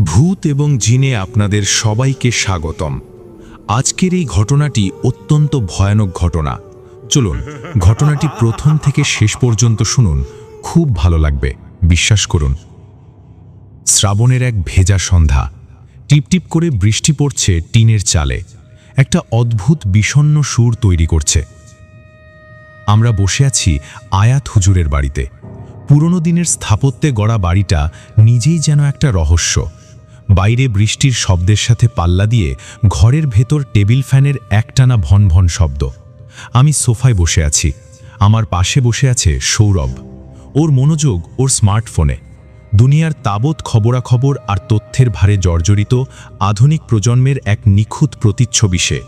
ভূত এবং জিনে আপনাদের সবাইকে স্বাগতম। আজকের এই ঘটনাটি অত্যন্ত ভয়ানক ঘটনা। চলুন ঘটনাটি প্রথম থেকে শেষ পর্যন্ত শুনুন, খুব ভালো লাগবে, বিশ্বাস করুন। শ্রাবণের এক ভেজা সন্ধ্যা, টিপটিপ করে বৃষ্টি পড়ছে টিনের চালে, একটা অদ্ভুত বিষণ্ণ সুর তৈরি করছে। আমরা বসে আছি আয়াত হুজুরের বাড়িতে। পুরনো দিনের স্থাপত্যে গড়া বাড়িটা নিজেই যেন একটা রহস্য। বাইরে বৃষ্টির শব্দের সাথে পাল্লা দিয়ে ঘরের ভেতর টেবিল ফ্যানের একটানা ভন ভন শব্দ। আমি সোফায় বসে আছি, আমার পাশে বসে আছে সৌরভ। ওর মনোযোগ ওর স্মার্টফোনে। দুনিয়ার তাবৎ খবরাখবর আর তথ্যের ভারে জর্জরিত আধুনিক প্রজন্মের এক নিখুঁত প্রতিচ্ছবি সে।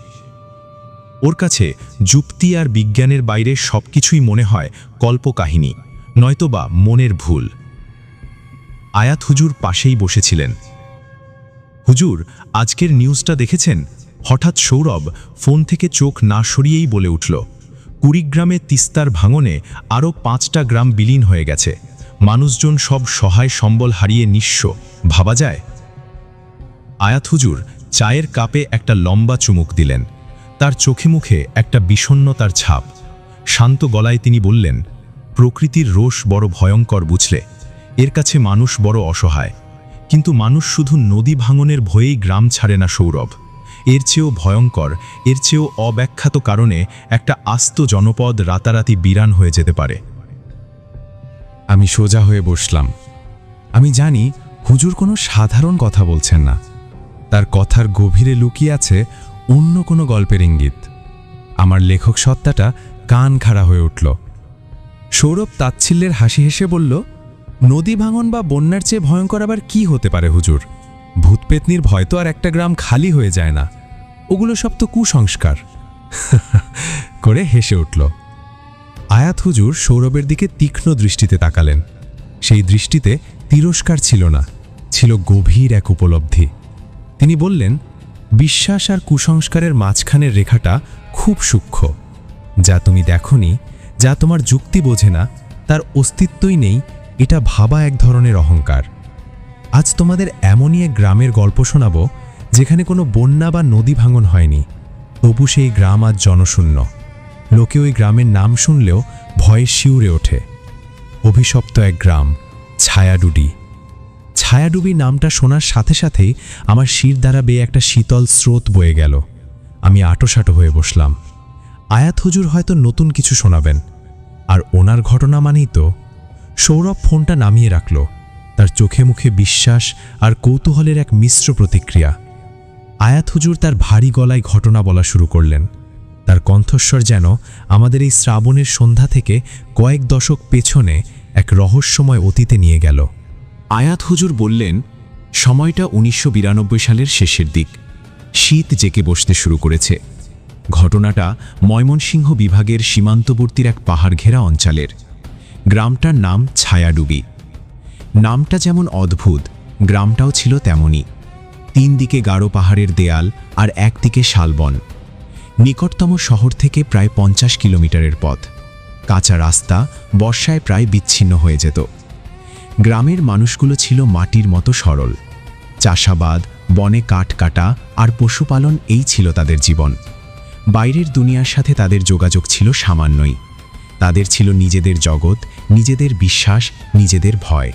ওর কাছে যুক্তি আর বিজ্ঞানের বাইরে সবকিছুই মনে হয় কল্পকাহিনী, নয়তোবা মনের ভুল। আয়াত হুজুর পাশেই বসেছিলেন। হুজুর, আজকের নিউজটা দেখেছেন? হঠাৎ সৌরভ ফোন থেকে চোখ না সরিয়েই বলে উঠল, কুড়িগ্রামে তিস্তার ভাঙনে আরও 5টা গ্রাম বিলীন হয়ে গেছে। মানুষজন সব সহায় সম্বল হারিয়ে নিঃস্ব। ভাবা যায়? আয়াত হুজুর চায়ের কাপে একটা লম্বা চুমুক দিলেন। তার চোখে মুখে একটা বিষণ্ণতার ছাপ। শান্ত গলায় তিনি বললেন, প্রকৃতির রোষ বড় ভয়ঙ্কর, বুঝলে? এর কাছে মানুষ বড় অসহায়। কিন্তু মানুষ শুধু নদী ভাঙনের ভয়েই গ্রাম ছাড়ে না সৌরভ। এর চেয়েও ভয়ঙ্কর, এর চেয়েও অব্যাখ্যাত কারণে একটা আস্ত জনপদ রাতারাতি বিরান হয়ে যেতে পারে। আমি সোজা হয়ে বসলাম। আমি জানি হুজুর কোনো সাধারণ কথা বলছেন না, তার কথার গভীরে লুকিয়ে আছে অন্য কোনো গল্পের ইঙ্গিত। আমার লেখক সত্তাটা কান খাড়া হয়ে উঠল। সৌরভ তাচ্ছিল্যের হাসি হেসে বলল, নদী ভাঙন বা বন্যার চেয়ে ভয়ঙ্কর আবার কি হতে পারে হুজুর? ভূতপেতনির ভয় তো আর একটা গ্রাম খালি হয়ে যায় না, ওগুলো সব তো কুসংস্কার করে হেসে উঠল। আয়াত হুজুর সৌরভের দিকে তীক্ষ্ণ দৃষ্টিতে তাকালেন। সেই দৃষ্টিতে তিরস্কার ছিল না, ছিল গভীর এক উপলব্ধি। তিনি বললেন, বিশ্বাস আর কুসংস্কারের মাঝখানের রেখাটা খুব সূক্ষ্ম। যা তুমি দেখনি, যা তোমার যুক্তি বোঝে না, তার অস্তিত্বই নেই, এটা ভাবা এক ধরনের অহংকার। আজ তোমাদের এমনই এক গ্রামের গল্প শোনাব যেখানে কোনো বন্যা বা নদী ভাঙন হয়নি, তবু সেই গ্রাম আজ জনশূন্য। লোকে ওই গ্রামের নাম শুনলেও ভয়ে শিউরে ওঠে। অভিশপ্ত এক গ্রাম, ছায়াডুবি। ছায়াডুবি নামটা শোনার সাথে সাথেই আমার শির দ্বারা বেয়ে একটা শীতল স্রোত বয়ে গেল। আমি আটোসাটো হয়ে বসলাম। আয়াত হুজুর হয়তো নতুন কিছু শোনাবেন, আর ওনার ঘটনা মানেই তো। সৌরভ ফোনটা নামিয়ে রাখল, তার চোখে মুখে বিশ্বাস আর কৌতূহলের এক মিশ্র প্রতিক্রিয়া। আয়াত হুজুর তার ভারী গলায় ঘটনা বলা শুরু করলেন। তার কণ্ঠস্বর যেন আমাদের এই শ্রাবণের সন্ধ্যা থেকে কয়েক দশক পেছনে এক রহস্যময় অতীতে নিয়ে গেল। আয়াত হুজুর বললেন, সময়টা 1992 সালের শেষের দিক। শীত জেকে বসতে শুরু করেছে। ঘটনাটা ময়মনসিংহ বিভাগের সীমান্তবর্তীর এক পাহাড় ঘেরা অঞ্চলের। গ্রামটার নাম ছায়াডুবি। নামটা যেমন অদ্ভুত, গ্রামটাও ছিল তেমনই। 3 দিকে গাঢ় পাহাড়ের দেয়াল আর একদিকে শালবন। নিকটতম শহর থেকে প্রায় 50 কিলোমিটারের পথ। কাঁচা রাস্তা বর্ষায় প্রায় বিচ্ছিন্ন হয়ে যেত। গ্রামের মানুষগুলো ছিল মাটির মতো সরল। চাষাবাদ, বনে কাঠ কাটা আর পশুপালন, এই ছিল তাদের জীবন। বাইরের দুনিয়ার সাথে তাদের যোগাযোগ ছিল সামান্যই। তাদের ছিল নিজেদের জগৎ, নিজেদের বিশ্বাস, নিজেদের ভয়।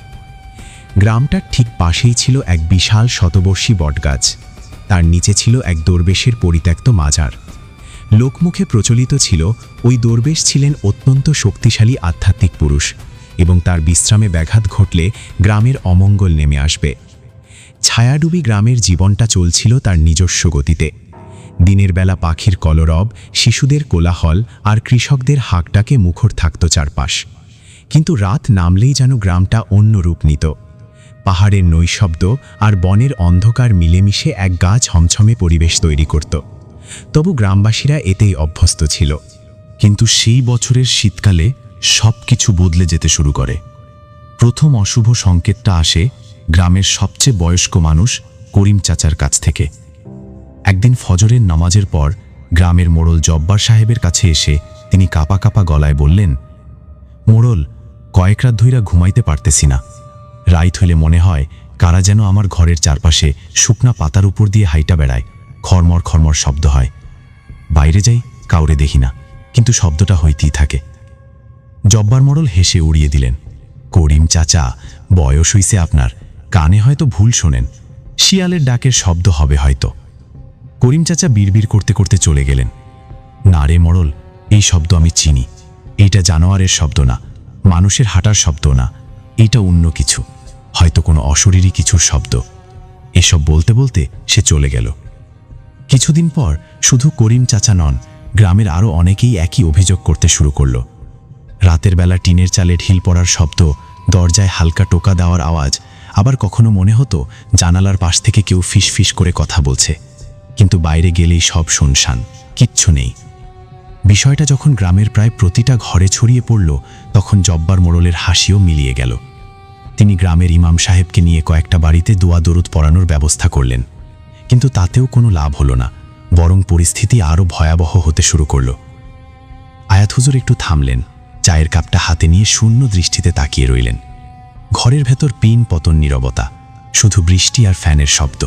গ্রামটার ঠিক পাশেই ছিল এক বিশাল শতবর্ষী বটগাছ। তার নিচে ছিল এক দরবেশের পরিত্যক্ত মাজার। লোকমুখে প্রচলিত ছিল ওই দরবেশ ছিলেন অত্যন্ত শক্তিশালী আধ্যাত্মিক পুরুষ, এবং তার বিশ্রামে ব্যাঘাত ঘটলে গ্রামের অমঙ্গল নেমে আসবে। ছায়াডুবি গ্রামের জীবনটা চলছিল তার নিজস্ব গতিতে। দিনের বেলা পাখির কলরব, শিশুদের কোলাহল আর কৃষকদের হাঁকডাকে মুখর থাকত চারপাশ। কিন্তু রাত নামলেই যেন গ্রামটা অন্য রূপ নিত। পাহাড়ের নৈশব্দ আর বনের অন্ধকার মিলেমিশে এক গা ছমছমে পরিবেশ তৈরি করত। তবু গ্রামবাসীরা এতেই অভ্যস্ত ছিল। কিন্তু সেই বছরের শীতকালে সব কিছু বদলে যেতে শুরু করে। প্রথম অশুভ সংকেতটা আসে গ্রামের সবচেয়ে বয়স্ক মানুষ করিম চাচার কাছ থেকে। একদিন ফজরের নামাজের পর গ্রামের মোড়ল জব্বার সাহেবের কাছে এসে তিনি কাঁপা কাঁপা গলায় বললেন, মোড়ল, কয়েক রাত ধইরা ঘুমাইতে পারতেছি না। রাইত হইলে মনে হয় কারা যেন আমার ঘরের চারপাশে শুকনা পাতার উপর দিয়ে হাইটা বেড়ায়, খরমর খরমর শব্দ হয়। বাইরে যাই, কাউরে দেখি না, কিন্তু শব্দটা হইতেই থাকে। জব্বার মোড়ল হেসে উড়িয়ে দিলেন, করিম চাচা, বয়স হইছে আপনার, কানে হয়তো ভুল শোনেন, শিয়ালের ডাকের শব্দ হবে হয়তো। করিম চাচা বিড়বিড় করতে করতে চলে গেলেন। না রে মোড়ল, এই শব্দ আমি চিনি। এইটা জানোয়ারের শব্দ না, মানুষের হাঁটার শব্দ না, এইটা অন্য কিছু, হয়তো কোনো অশরীরী কিছুর শব্দ। এসব বলতে বলতে সে চলে গেল। কিছুদিন পর শুধু করিম চাচা নন, গ্রামের আরও অনেকেই একই অভিযোগ করতে শুরু করল। রাতের বেলা টিনের চালে ঢিল পড়ার শব্দ, দরজায় হালকা টোকা দেওয়ার আওয়াজ, আবার কখনো মনে হতো জানালার পাশ থেকে কেউ ফিস ফিস করে কথা বলছে, কিন্তু বাইরে গেলেই সব শুনশান, কিচ্ছু নেই। বিষয়টা যখন গ্রামের প্রায় প্রতিটা ঘরে ছড়িয়ে পড়ল, তখন জব্বার মোড়লের হাসিও মিলিয়ে গেল। তিনি গ্রামের ইমাম সাহেবকে নিয়ে কয়েকটা বাড়িতে দোয়া দরুদ পড়ানোর ব্যবস্থা করলেন, কিন্তু তাতেও কোনো লাভ হলো না, বরং পরিস্থিতি আরও ভয়াবহ হতে শুরু করল। আয়াত হুজুর একটু থামলেন, চায়ের কাপটা হাতে নিয়ে শূন্য দৃষ্টিতে তাকিয়ে রইলেন। ঘরের ভেতর পিন পতন নীরবতা, শুধু বৃষ্টি আর ফ্যানের শব্দ।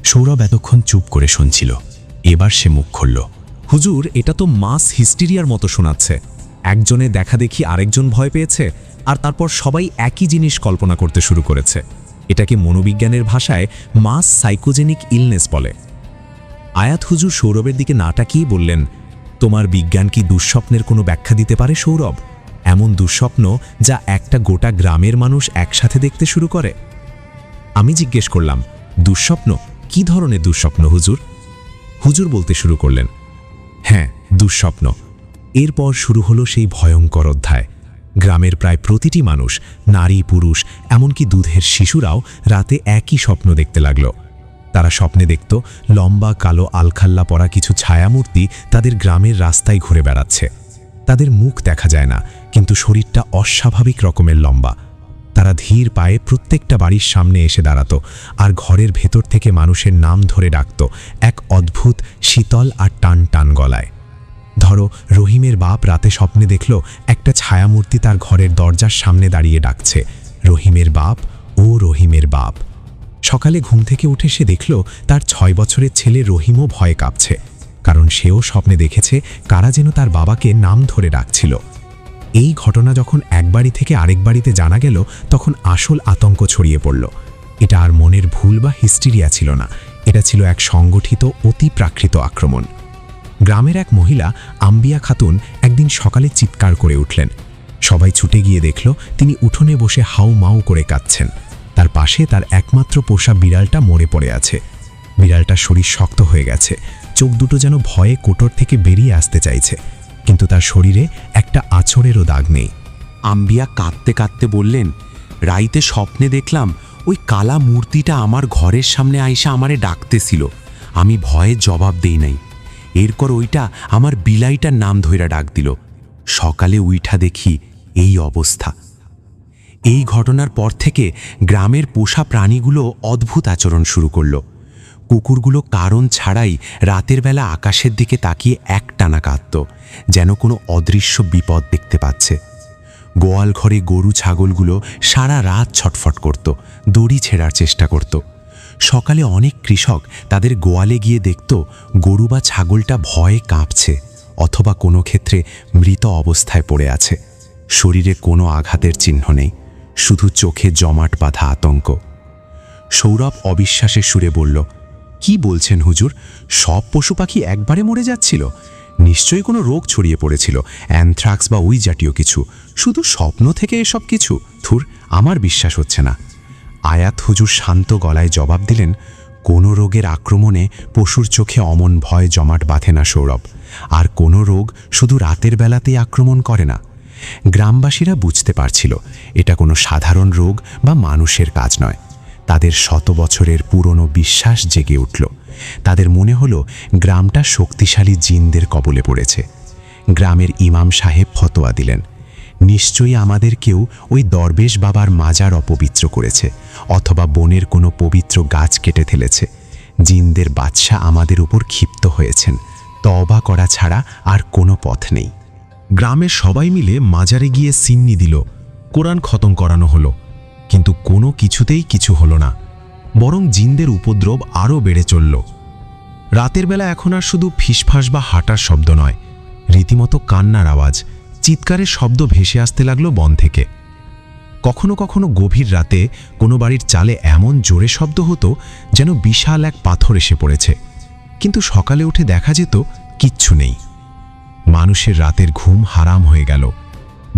সৌরভ এতক্ষণ চুপ করে শুনছিল, এবার সে মুখ খুলল। হুজুর, এটা তো মাস হিস্টেরিয়ার মতো শোনাচ্ছে। একজনে দেখা দেখি আরেকজন ভয় পেয়েছে, আর তারপর সবাই একই জিনিস কল্পনা করতে শুরু করেছে। এটাকে মনোবিজ্ঞানের ভাষায় মাস সাইকোজেনিক ইলনেস বলে। আয়াত হুজুর সৌরভের দিকে না তাকিয়ে বললেন, তোমার বিজ্ঞান কি দুঃস্বপ্নের কোনো ব্যাখ্যা দিতে পারে সৌরভ? এমন দুঃস্বপ্ন যা একটা গোটা গ্রামের মানুষ একসাথে দেখতে শুরু করে। আমি জিজ্ঞেস করলাম, দুঃস্বপ্ন? কি ধরনের দুঃস্বপ্ন হুজুর? হুজুর বলতে শুরু করলেন, হ্যাঁ, দুঃস্বপ্ন। এরপর শুরু হলো সেই ভয়ঙ্কর অধ্যায়। গ্রামের প্রায় প্রতিটি মানুষ, নারী পুরুষ এমনকি দুধের শিশুরাও রাতে একই স্বপ্ন দেখতে লাগল। তারা স্বপ্নে দেখত লম্বা কালো আলখাল্লা পরা কিছু ছায়ামূর্তি তাদের গ্রামের রাস্তায় ঘুরে বেড়াচ্ছে। তাদের মুখ দেখা যায় না, কিন্তু শরীরটা অস্বাভাবিক রকমের লম্বা। তারা ধীর পায়ে প্রত্যেকটা বাড়ির সামনে এসে দাঁড়াত, আর ঘরের ভেতর থেকে মানুষের নাম ধরে ডাকত এক অদ্ভুত শীতল আর টান টান গলায়। ধরো, রহিমের বাপ রাতে স্বপ্নে দেখল একটা ছায়ামূর্তি তার ঘরের দরজার সামনে দাঁড়িয়ে ডাকছে, রহিমের বাপ, ও রহিমের বাপ। সকালে ঘুম থেকে উঠে সে দেখল তার 6 বছরের ছেলে রহিমও ভয়ে কাঁপছে, কারণ সেও স্বপ্নে দেখেছে কারা যেন তার বাবাকে নাম ধরে ডাকছিল। এই ঘটনা যখন এক বাড়ি থেকে আরেক বাড়িতে জানা গেল, তখন আসল আতঙ্ক ছড়িয়ে পড়ল। এটা আর মনের ভুল বা হিস্টেরিয়া ছিল না, এটা ছিল এক সংগঠিত অতি প্রাকৃত আক্রমণ। গ্রামের এক মহিলা আম্বিয়া খাতুন একদিন সকালে চিৎকার করে উঠলেন। সবাই ছুটে গিয়ে দেখল তিনি উঠোনে বসে হাউ মাউ করে কাঁদছেন। তার পাশে তার একমাত্র পোষা বিড়ালটা মরে পড়ে আছে। বিড়ালটার শরীর শক্ত হয়ে গেছে, চোখ দুটো যেন ভয়ে কোটর থেকে বেরিয়ে আসতে চাইছে, কিন্তু তার শরীরে একটা আঁচড়েরও দাগ নেই। আম্বিয়া কাঁদতে কাঁদতে বললেন, রাইতে স্বপ্নে দেখলাম ওই কালা মূর্তিটা আমার ঘরের সামনে আইসা আমারে ডাকতেছিল। আমি ভয়ে জবাব দেই নাই। এরপর ওইটা আমার বিলাইটার নাম ধইরা ডাক দিল। সকালে উইঠা দেখি এই অবস্থা। এই ঘটনার পর থেকে গ্রামের পোষা প্রাণীগুলো অদ্ভুত আচরণ শুরু করলো। কুকুরগুলো কারণ ছাড়াই রাতের বেলা আকাশের দিকে তাকিয়ে একটানা কাঁদত, যেন কোনো অদৃশ্য বিপদ দেখতে পাচ্ছে। গোয়াল ঘরে গরু ছাগলগুলো সারা রাত ছটফট করত, দড়ি ছেঁড়ার চেষ্টা করত। সকালে অনেক কৃষক তাদের গোয়ালে গিয়ে দেখত গরু বা ছাগলটা ভয়ে কাঁপছে, অথবা কোনো ক্ষেত্রে মৃত অবস্থায় পড়ে আছে। শরীরে কোনো আঘাতের চিহ্ন নেই, শুধু চোখে জমাট বাঁধা আতঙ্ক। সৌরভ অবিশ্বাসের সুরে বলল, কি বলছেন হুজুর? সব পশু পাখি একবারে মরে যাচ্ছিল? নিশ্চয়ই কোনো রোগ ছড়িয়ে পড়েছিল, অ্যানথ্রাক্স বা ওই জাতীয় কিছু। শুধু স্বপ্ন থেকে এসব কিছু? থুর, আমার বিশ্বাস হচ্ছে না। আয়াত হুজুর শান্ত গলায় জবাব দিলেন, কোনো রোগের আক্রমণে পশুর চোখে অমন ভয় জমাট বাঁধে না সৌরভ। আর কোনো রোগ শুধু রাতের বেলাতেই আক্রমণ করে না। গ্রামবাসীরা বুঝতে পারছিল এটা কোনো সাধারণ রোগ বা মানুষের কাজ নয়। তাদের শত বছরের পুরনো বিশ্বাস জেগে উঠল। তাদের মনে হলো গ্রামটা শক্তিশালী জিনদের কবলে পড়েছে। গ্রামের ইমাম সাহেব ফতোয়া দিলেন, নিশ্চয়ই আমাদের কেউ ওই দরবেশ বাবার মাজার অপবিত্র করেছে, অথবা বনের কোনো পবিত্র গাছ কেটে ফেলেছে। জিনদের বাদশা আমাদের উপর ক্ষিপ্ত হয়েছেন, তওবা করা ছাড়া আর কোনো পথ নেই। গ্রামের সবাই মিলে মাজারে গিয়ে সিন্নি দিল, কোরআন খতম করানো হলো। কিন্তু কোনো কিছুতেই কিছু হলো না, বরং জিনদের উপদ্রব আরও বেড়ে চলল। রাতের বেলা এখন আর শুধু ফিসফাস বা হাঁটার শব্দ নয়, রীতিমতো কান্নার আওয়াজ, চিৎকারের শব্দ ভেসে আসতে লাগলো বন থেকে। কখনো কখনো গভীর রাতে কোনো বাড়ির চালে এমন জোরে শব্দ হতো যেন বিশাল এক পাথর এসে পড়েছে, কিন্তু সকালে উঠে দেখা যেত কিচ্ছু নেই। মানুষের রাতের ঘুম হারাম হয়ে গেল।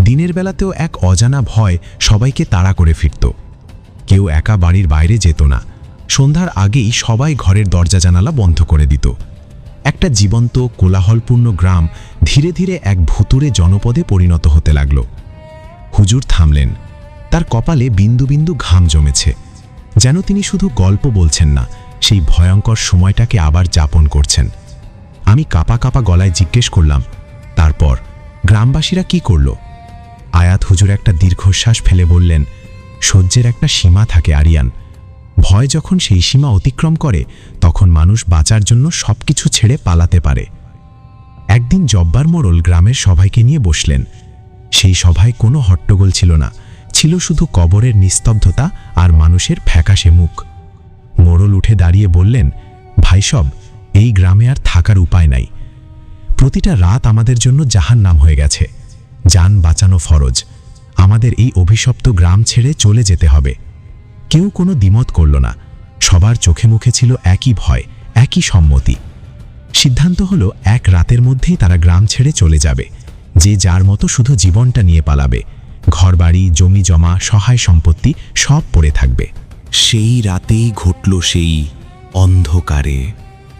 দিনের বেলাতেও এক অজানা ভয় সবাইকে তাড়া করে ফিরত। কেউ একা বাড়ির বাইরে যেত না, সন্ধ্যার আগেই সবাই ঘরের দরজা জানালা বন্ধ করে দিত। একটা জীবন্ত কোলাহলপূর্ণ গ্রাম ধীরে ধীরে এক ভুতুড়ে জনপদে পরিণত হতে লাগল। হুজুর থামলেন, তার কপালে বিন্দু বিন্দু ঘাম জমেছে, যেন তিনি শুধু গল্প বলছেন না, সেই ভয়ঙ্কর সময়টাকে আবার যাপন করছেন। আমি কাঁপা কাঁপা গলায় জিজ্ঞেস করলাম, তারপর গ্রামবাসীরা কি করল? আয়াত হুজুর একটা দীর্ঘশ্বাস ফেলে বললেন, সহ্যের একটা সীমা থাকে আরিয়ান। ভয় যখন সেই সীমা অতিক্রম করে, তখন মানুষ বাঁচার জন্য সবকিছু ছেড়ে পালাতে পারে। একদিন জব্বার মোড়ল গ্রামের সবাইকে নিয়ে বসলেন। সেই সভায় কোনো হট্টগোল ছিল না, ছিল শুধু কবরের নিস্তব্ধতা আর মানুষের ফ্যাকাশে মুখ। মোড়ল উঠে দাঁড়িয়ে বললেন, ভাইসব, এই গ্রামে আর থাকার উপায় নাই। প্রতিটা রাত আমাদের জন্য জাহান্নাম হয়ে গেছে। জান বাঁচানো ফরজ। আমাদের এই অভিশপ্ত গ্রাম ছেড়ে চলে যেতে হবে। কেউ কোনো দ্বিমত করল না, সবার চোখে মুখে ছিল একই ভয়, একই সম্মতি। সিদ্ধান্ত হলো এক রাতের মধ্যেই তারা গ্রাম ছেড়ে চলে যাবে। যে যার মতো শুধু জীবনটা নিয়ে পালাবে। ঘরবাড়ি, জমি জমা, সহায় সম্পত্তি সব পড়ে থাকবে। সেই রাতেই ঘটল সেই অন্ধকারে,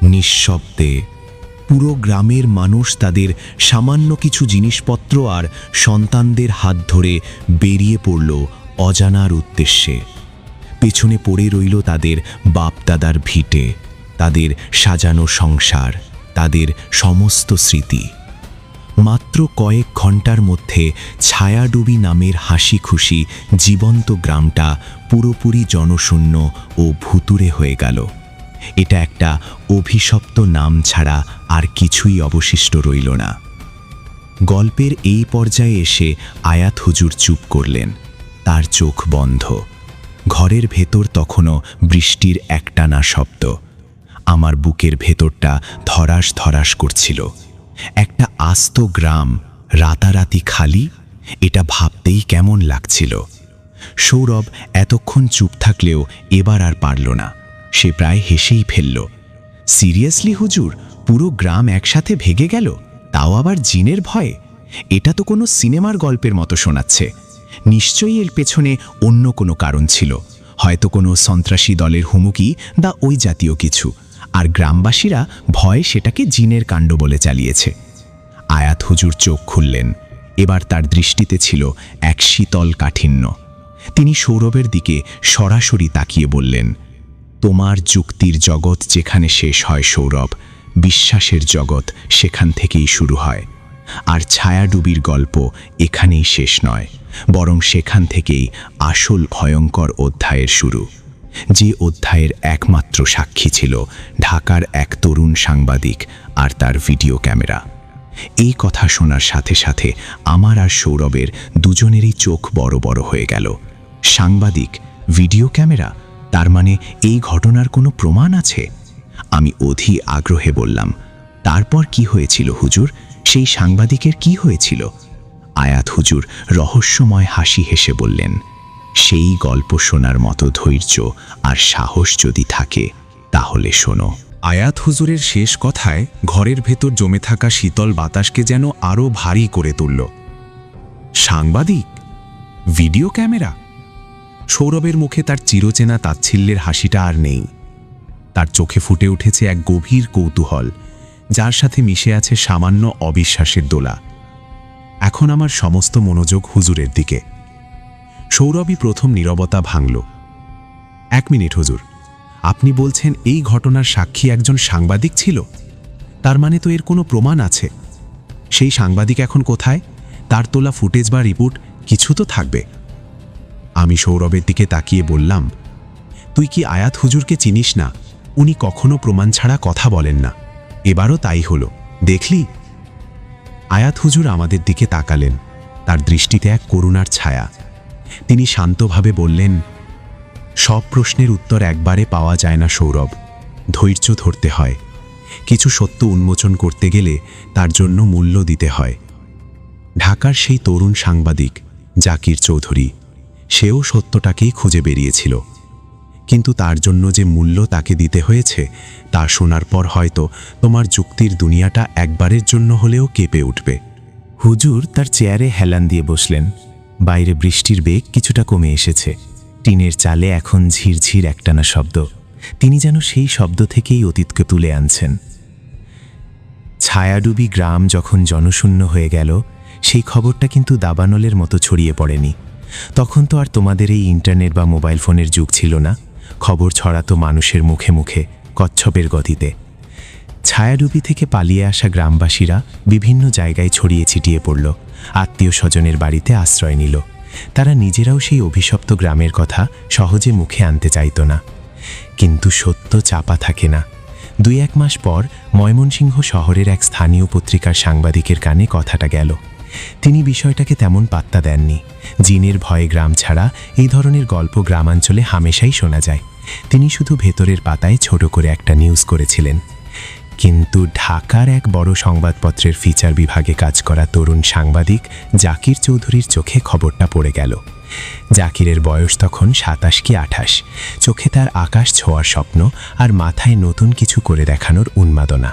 নিঃশব্দে। পুরো গ্রামের মানুষ তাদের সামান্য কিছু জিনিসপত্র আর সন্তানদের হাত ধরে বেরিয়ে পড়ল অজানার উদ্দেশ্যে। পেছনে পড়ে রইল তাদের বাপদাদার ভিটে, তাদের সাজানো সংসার, তাদের সমস্ত স্মৃতি। মাত্র কয়েক ঘন্টার মধ্যে ছায়াডুবি নামের হাসি খুশি জীবন্ত গ্রামটা পুরোপুরি জনশূন্য ও ভুতুড়ে হয়ে গেল। এটা একটা অভিশপ্ত নাম ছাড়া আর কিছুই অবশিষ্ট রইল না। গল্পের এই পর্যায়ে এসে আয়াত হুজুর চুপ করলেন, তার চোখ বন্ধ। ঘরের ভেতর তখনও বৃষ্টির একটানা শব্দ। আমার বুকের ভেতরটা ধরাস ধরাস করছিল। একটা আস্ত গ্রাম রাতারাতি খালি, এটা ভাবতেই কেমন লাগছিল। সৌরভ এতক্ষণ চুপ থাকলেও এবার আর পারল না, সে প্রায় হেসেই ফেলল। সিরিয়াসলি হুজুর, পুরো গ্রাম একসাথে ভেগে গেল, তাও আবার জিনের ভয়ে? এটা তো কোনো সিনেমার গল্পের মতো শোনাচ্ছে। নিশ্চয়ই এর পেছনে অন্য কোনো কারণ ছিল, হয়তো কোনো সন্ত্রাসী দলের হুমকি বা ওই জাতীয় কিছু, আর গ্রামবাসীরা ভয়ে সেটাকে জিনের কাণ্ড বলে চালিয়েছে। আয়াত হুজুর চোখ খুললেন। এবার তার দৃষ্টিতে ছিল এক শীতল কাঠিন্য। তিনি সৌরভের দিকে সরাসরি তাকিয়ে বললেন, তোমার যুক্তির জগৎ যেখানে শেষ হয় সৌরভ, বিশ্বাসের জগৎ সেখান থেকেই শুরু হয়। আর ছায়াডুবির গল্প এখানেই শেষ নয়, বরং সেখান থেকেই আসল ভয়ঙ্কর অধ্যায়ের শুরু। যে অধ্যায়ের একমাত্র সাক্ষী ছিল ঢাকার এক তরুণ সাংবাদিক আর তার ভিডিও ক্যামেরা। এই কথা শোনার সাথে সাথে আমার আর সৌরভের দুজনেরই চোখ বড় বড় হয়ে গেল। সাংবাদিক, ভিডিও ক্যামেরা, তার মানে এই ঘটনার কোনো প্রমাণ আছে? আমি অধি আগ্রহে বললাম, তারপর কি হয়েছিল হুজুর? সেই সাংবাদিকের কি হয়েছিল? আয়াত হুজুর রহস্যময় হাসি হেসে বললেন, সেই গল্প শোনার মতো ধৈর্য আর সাহস যদি থাকে তাহলে শোনো। আয়াত হুজুরের শেষ কথায় ঘরের ভেতর জমে থাকা শীতল বাতাসকে যেন আরও ভারী করে তুলল। সাংবাদিক? Video camera? সৌরভের মুখে তার চিরচেনা তাচ্ছিল্যের হাসিটা আর নেই। তার চোখে ফুটে উঠেছে এক গভীর কৌতূহল, যার সাথে মিশে আছে সামান্য অবিশ্বাসের দোলা। এখন আমার সমস্ত মনোযোগ হুজুরের দিকে। সৌরভই প্রথম নীরবতা ভাঙল। 1 মিনিট হুজুর, আপনি বলছেন এই ঘটনার সাক্ষী একজন সাংবাদিক ছিল? তার মানে তো এর কোনো প্রমাণ আছে। সেই সাংবাদিক এখন কোথায়? তার তোলা ফুটেজ বা রিপোর্ট কিছু তো থাকবে। আমি সৌরভের দিকে তাকিয়ে বললাম, তুই কি আয়াত হুজুরকে চিনিস না? উনি কখনো প্রমাণ ছাড়া কথা বলেন না। এবারও তাই হলো, দেখলি? আয়াত হুজুর আমাদের দিকে তাকালেন, তার দৃষ্টিতে এক করুণার ছায়া। তিনি শান্তভাবে বললেন, সব প্রশ্নের উত্তর একবারে পাওয়া যায় না সৌরভ, ধৈর্য ধরতে হয়। কিছু সত্য উন্মোচন করতে গেলে তার জন্য মূল্য দিতে হয়। ঢাকার সেই তরুণ সাংবাদিক জাকির চৌধুরী, সেও সত্যটাকেই খুঁজে বেরিয়েছিল, কিন্তু তার জন্য যে মূল্য তাকে দিতে হয়েছে তা শোনার পর হয়তো তোমার যুক্তির দুনিয়াটা একবারের জন্য হলেও কেঁপে উঠবে। হুজুর তার চেয়ারে হেলান দিয়ে বসলেন। বাইরে বৃষ্টির বেগ কিছুটা কমে এসেছে। টিনের চালে এখন ঝিরঝির একটানা শব্দ। তিনি যেন সেই শব্দ থেকেই অতীতকে তুলে আনছেন। ছায়াডুবি গ্রাম যখন জনশূন্য হয়ে গেল, সেই খবরটা কিন্তু দাবানলের মতো ছড়িয়ে পড়েনি। তখন তো আর তোমাদের এই ইন্টারনেট বা মোবাইল ফোনের যুগ ছিল না। খবর ছড়াতো মানুষের মুখে মুখে, কচ্ছপের গতিতে। ছায়াডুবি থেকে পালিয়ে আসা গ্রামবাসীরা বিভিন্ন জায়গায় ছড়িয়ে ছিটিয়ে পড়ল, আত্মীয় স্বজনের বাড়িতে আশ্রয় নিল। তারা নিজেরাও সেই অভিশপ্ত গ্রামের কথা সহজে মুখে আনতে চাইত না। কিন্তু সত্য চাপা থাকে না। 2-1 মাস পর ময়মনসিংহ শহরের এক স্থানীয় পত্রিকার সাংবাদিকের কানে কথাটা গেল। তিনি বিষয়টাকে তেমন পাত্তা দেননি। জিনের ভয়ে গ্রাম ছাড়া এই ধরনের গল্প গ্রামাঞ্চলে হামেশাই শোনা যায়। তিনি শুধু ভেতরের পাতায় ছোট করে একটা নিউজ করেছিলেন। কিন্তু ঢাকার এক বড় সংবাদপত্রের ফিচার বিভাগে কাজ করা তরুণ সাংবাদিক জাকির চৌধুরীর চোখে খবরটা পড়ে গেল। জাকিরের বয়স তখন 27 কি 28। চোখে তার আকাশ ছোঁয়ার স্বপ্ন আর মাথায় নতুন কিছু করে দেখানোর উন্মাদনা।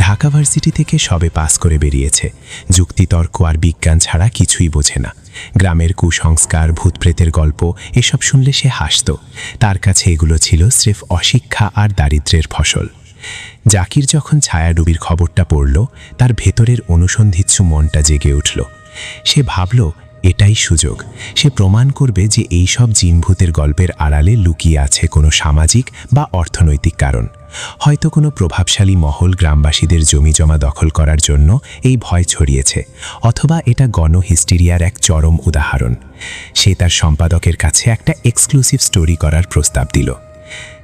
ঢাকা ভার্সিটি থেকে সবে পাস করে বেরিয়েছে। যুক্তিতর্ক আর বিজ্ঞান ছাড়া কিছুই বোঝে না। গ্রামের কুসংস্কার, ভূতপ্রেতের গল্প এসব শুনলে সে হাসত। তার কাছে এগুলো ছিল স্রেফ অশিক্ষা আর দারিদ্র্যের ফসল। জাকির যখন ছায়াডুবির খবরটা পড়ল, তার ভেতরের অনুসন্ধিৎসু মনটা জেগে উঠল। সে ভাবল, এটাই সুযোগ। সে প্রমাণ করবে যে এই সব জিনভূতের গল্পের আড়ালে লুকিয়ে আছে কোনো সামাজিক বা অর্থনৈতিক কারণ। হয়তো কোনো প্রভাবশালী মহল গ্রামবাসীদের জমি জমা দখল করার জন্য এই ভয় ছড়িয়েছে, অথবা এটা গণহিস্টেরিয়ার এক চরম উদাহরণ। সে তার সম্পাদকের কাছে একটা এক্সক্লুসিভ স্টোরি করার প্রস্তাব দিল।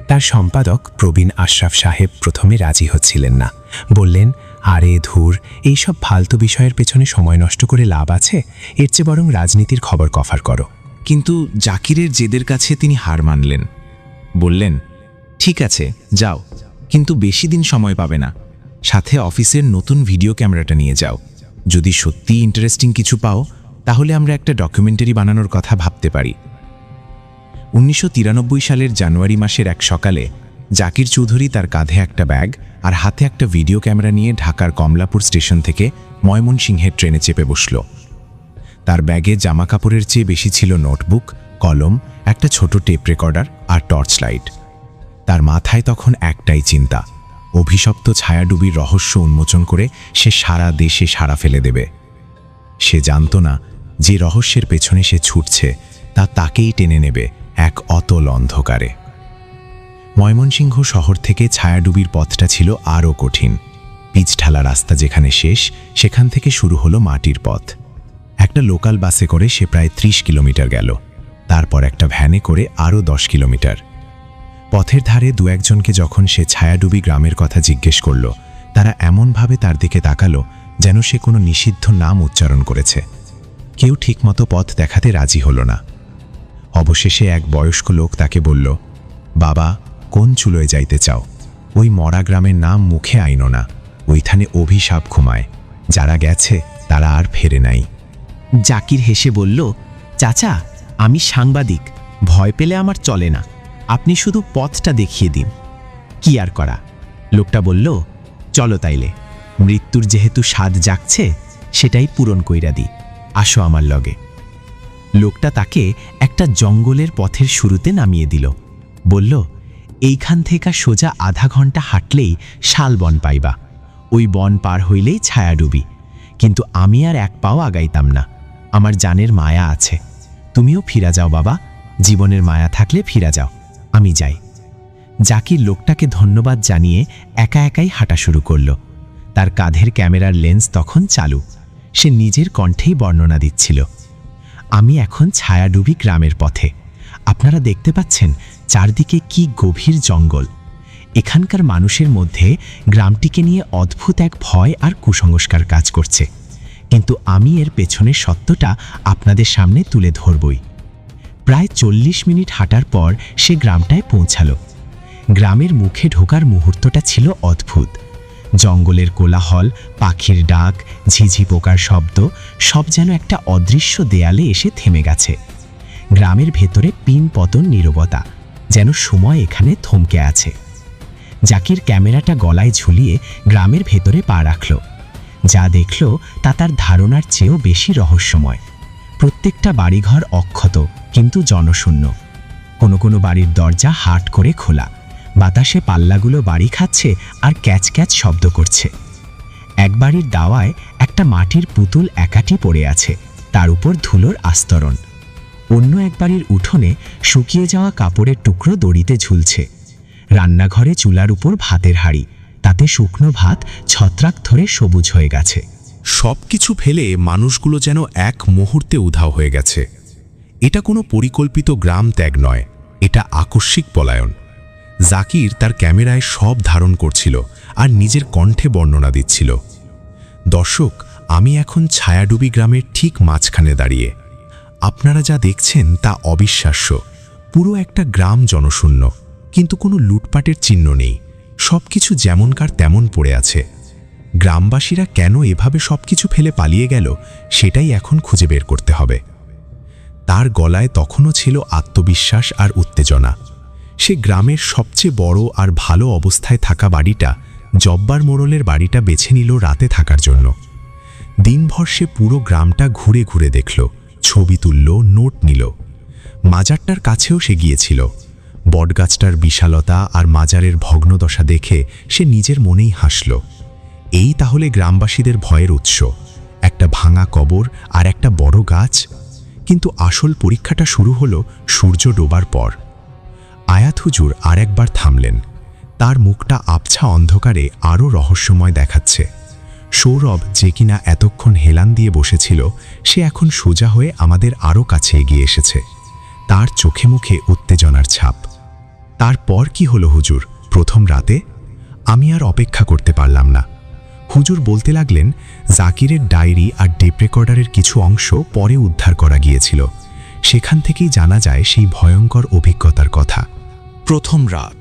তার সম্পাদক প্রবীণ আশরাফ সাহেব প্রথমে রাজি হচ্ছিলেন না। বললেন, আরে ধুর, এইসব ফালতু বিষয়ের পেছনে সময় নষ্ট করে লাভ আছে? এর চেয়ে বরং রাজনীতির খবর কভার করো। কিন্তু জাকিরের জেদের কাছে তিনি হার মানলেন। বললেন, ঠিক আছে, যাও, কিন্তু বেশি দিন সময় পাবে না। সাথে অফিসের নতুন ভিডিও ক্যামেরাটা নিয়ে যাও। যদি সত্যিই ইন্টারেস্টিং কিছু পাও, তাহলে আমরা একটা ডকুমেন্টারি বানানোর কথা ভাবতে পারি। 1993 সালের জানুয়ারি মাসের এক সকালে জাকির চৌধুরী তার কাঁধে একটা ব্যাগ আর হাতে একটা ভিডিও ক্যামেরা নিয়ে ঢাকার কমলাপুর স্টেশন থেকে ময়মনসিংহের ট্রেনে চেপে বসল। তার ব্যাগে জামা কাপড়ের চেয়ে বেশি ছিল নোটবুক, কলম, একটা ছোট টেপ রেকর্ডার আর টর্চ লাইট। তার মাথায় তখন একটাই চিন্তা, অভিশপ্ত ছায়াডুবির রহস্য উন্মোচন করে সে সারা দেশে সাড়া ফেলে দেবে। সে জানত না যে রহস্যের পেছনে সে ছুটছে তা তাকেই টেনে নেবে এক অতল অন্ধকারে। ময়মনসিংহ শহর থেকে ছায়াডুবির পথটা ছিল আরও কঠিন। পিচঢালা রাস্তা যেখানে শেষ, সেখান থেকে শুরু হলো মাটির পথ। একটা লোকাল বাসে করে সে প্রায় 30 কিলোমিটার গেল, তারপর একটা ভ্যানে করে আরও 10 কিলোমিটার। পথের ধারে 2-1 জনকে যখন সে ছায়াডুবি গ্রামের কথা জিজ্ঞেস করল, তারা এমনভাবে তার দিকে তাকালো যেন সে কোনো নিষিদ্ধ নাম উচ্চারণ করেছে। কেউ ঠিকমতো পথ দেখাতে রাজি হলো না। অবশেষে এক বয়স্ক লোক তাকে বলল, বাবা, কোন চুলোয় যাইতে চাও? ওই মরা গ্রামের নাম মুখে আইনো না, ওইখানে অভিশাপ ঘুমায়। যারা গেছে তারা আর ফেরে নাই। জাকির হেসে বলল, চাচা, আমি সাংবাদিক, ভয় পেলে আমার চলে না। আপনি শুধু পথটা দেখিয়ে দিন। কি আর করা? লোকটা বলল, চলো তাইলে, মৃত্যুর যেহেতু স্বাদ জাগছে, সেটাই পূরণ কইরা দিই, আসো আমার লগে। লোকটা তাকে একটা জঙ্গলের পথের শুরুতে নামিয়ে দিল। বলল, এইখান থেকে সোজা আধা ঘন্টা হাঁটলেই শালবন পাইবা। ওই বন পার হইলেই ছায়াডুবি। কিন্তু আমি আর এক পাও আগাইতাম না, আমার জানের মায়া আছে। তুমিও ফিরা যাও বাবা, জীবনের মায়া থাকলে ফিরা যাও, আমি যাই। জাকির লোকটাকে ধন্যবাদ জানিয়ে একা একাই হাঁটা শুরু করল। তার কাঁধের ক্যামেরার লেন্স তখন চালু। সে নিজের কণ্ঠেই বর্ণনা দিচ্ছিল, আমি এখন ছায়াডুবি গ্রামের পথে। আপনারা দেখতে পাচ্ছেন চারদিকে কি গভীর জঙ্গল। এখানকার মানুষের মধ্যে গ্রামটিকে নিয়ে অদ্ভুত এক ভয় আর কুসংস্কার কাজ করছে, কিন্তু আমি এর পেছনের সত্যটা আপনাদের সামনে তুলে ধরবই। প্রায় 40 মিনিট হাঁটার পর সে গ্রামটায় পৌঁছালো। গ্রামের মুখে ঢোকার মুহূর্তটা ছিল অদ্ভুত। জঙ্গলের কোলাহল, পাখির ডাক, ঝিঝি পোকার শব্দ সব যেন একটা অদৃশ্য দেয়ালে এসে থেমে গেছে। গ্রামের ভেতরে পিন পতন নীরবতা, যেন সময় এখানে থমকে আছে। জাকির ক্যামেরাটা গলায় ঝুলিয়ে গ্রামের ভেতরে পা রাখল। যা দেখল তা তার ধারণার চেয়েও বেশি রহস্যময়। প্রত্যেকটা বাড়িঘর অক্ষত কিন্তু জনশূন্য। কোনো কোনো বাড়ির দরজা হাট করে খোলা, বাতাসে পাল্লাগুলো বাড়ি খাচ্ছে আর ক্যাচ ক্যাচ শব্দ করছে। এক বাড়ির দাওয়ায় একটা মাটির পুতুল একাটি পড়ে আছে, তার উপর ধুলোর আস্তরণ। অন্য এক বাড়ির উঠোনে শুকিয়ে যাওয়া কাপড়ের টুকরো দড়িতে ঝুলছে। রান্নাঘরে চুলার উপর ভাতের হাঁড়ি, তাতে শুকনো ভাত ছত্রাক ধরে সবুজ হয়ে গেছে। সব কিছু ফেলে মানুষগুলো যেন এক মুহূর্তে উধাও হয়ে গেছে। এটা কোনো পরিকল্পিত গ্রাম ত্যাগ নয়, এটা আকস্মিক পলায়ন। জাকির তার ক্যামেরায় সব ধারণ করছিল আর নিজের কণ্ঠে বর্ণনা দিচ্ছিল। দর্শক, আমি এখন ছায়াডুবি গ্রামের ঠিক মাঝখানে দাঁড়িয়ে। আপনারা যা দেখছেন তা অবিশ্বাস্য। পুরো একটা গ্রাম জনশূন্য, কিন্তু কোনো লুটপাটের চিহ্ন নেই। সবকিছু যেমনকার তেমন পড়ে আছে। গ্রামবাসীরা কেন এভাবে সবকিছু ফেলে পালিয়ে গেল সেটাই এখন খুঁজে বের করতে হবে। তার গলায় তখনও ছিল আত্মবিশ্বাস আর উত্তেজনা। সে গ্রামের সবচেয়ে বড় আর ভালো অবস্থায় থাকা বাড়িটা, জব্বার মোড়লের বাড়িটা বেছে নিল রাতে থাকার জন্য। দিনভর সে পুরো গ্রামটা ঘুরে ঘুরে দেখল, ছবি তুলল, নোট নিল। মাজারটার কাছেও সে গিয়েছিল। বটগাছটার বিশালতা আর মাজারের ভগ্নদশা দেখে সে নিজের মনেই হাসল। এই তাহলে গ্রামবাসীদের ভয়ের উৎস, একটা ভাঙা কবর আর একটা বড় গাছ। কিন্তু আসল পরীক্ষাটা শুরু হলো সূর্য ডোবার পর। আয়াত হুজুর আর একবার থামলেন। তার মুখটা আবছা অন্ধকারে আরও রহস্যময় দেখাচ্ছে। সৌরভ, যে কিনা এতক্ষণ হেলান দিয়ে বসেছিল, সে এখন সোজা হয়ে আমাদের আরও কাছে এগিয়ে এসেছে। তার চোখে মুখে উত্তেজনার ছাপ। তারপর কি হলো হুজুর? প্রথম রাতে আমি আর অপেক্ষা করতে পারলাম না। হুজুর বলতে লাগলেন, জাকিরের ডায়েরি আর টেপ রেকর্ডারের কিছু অংশ পরে উদ্ধার করা গিয়েছিল। সেখান থেকেই জানা যায় সেই ভয়ঙ্কর অভিজ্ঞতার কথা। প্রথম রাত।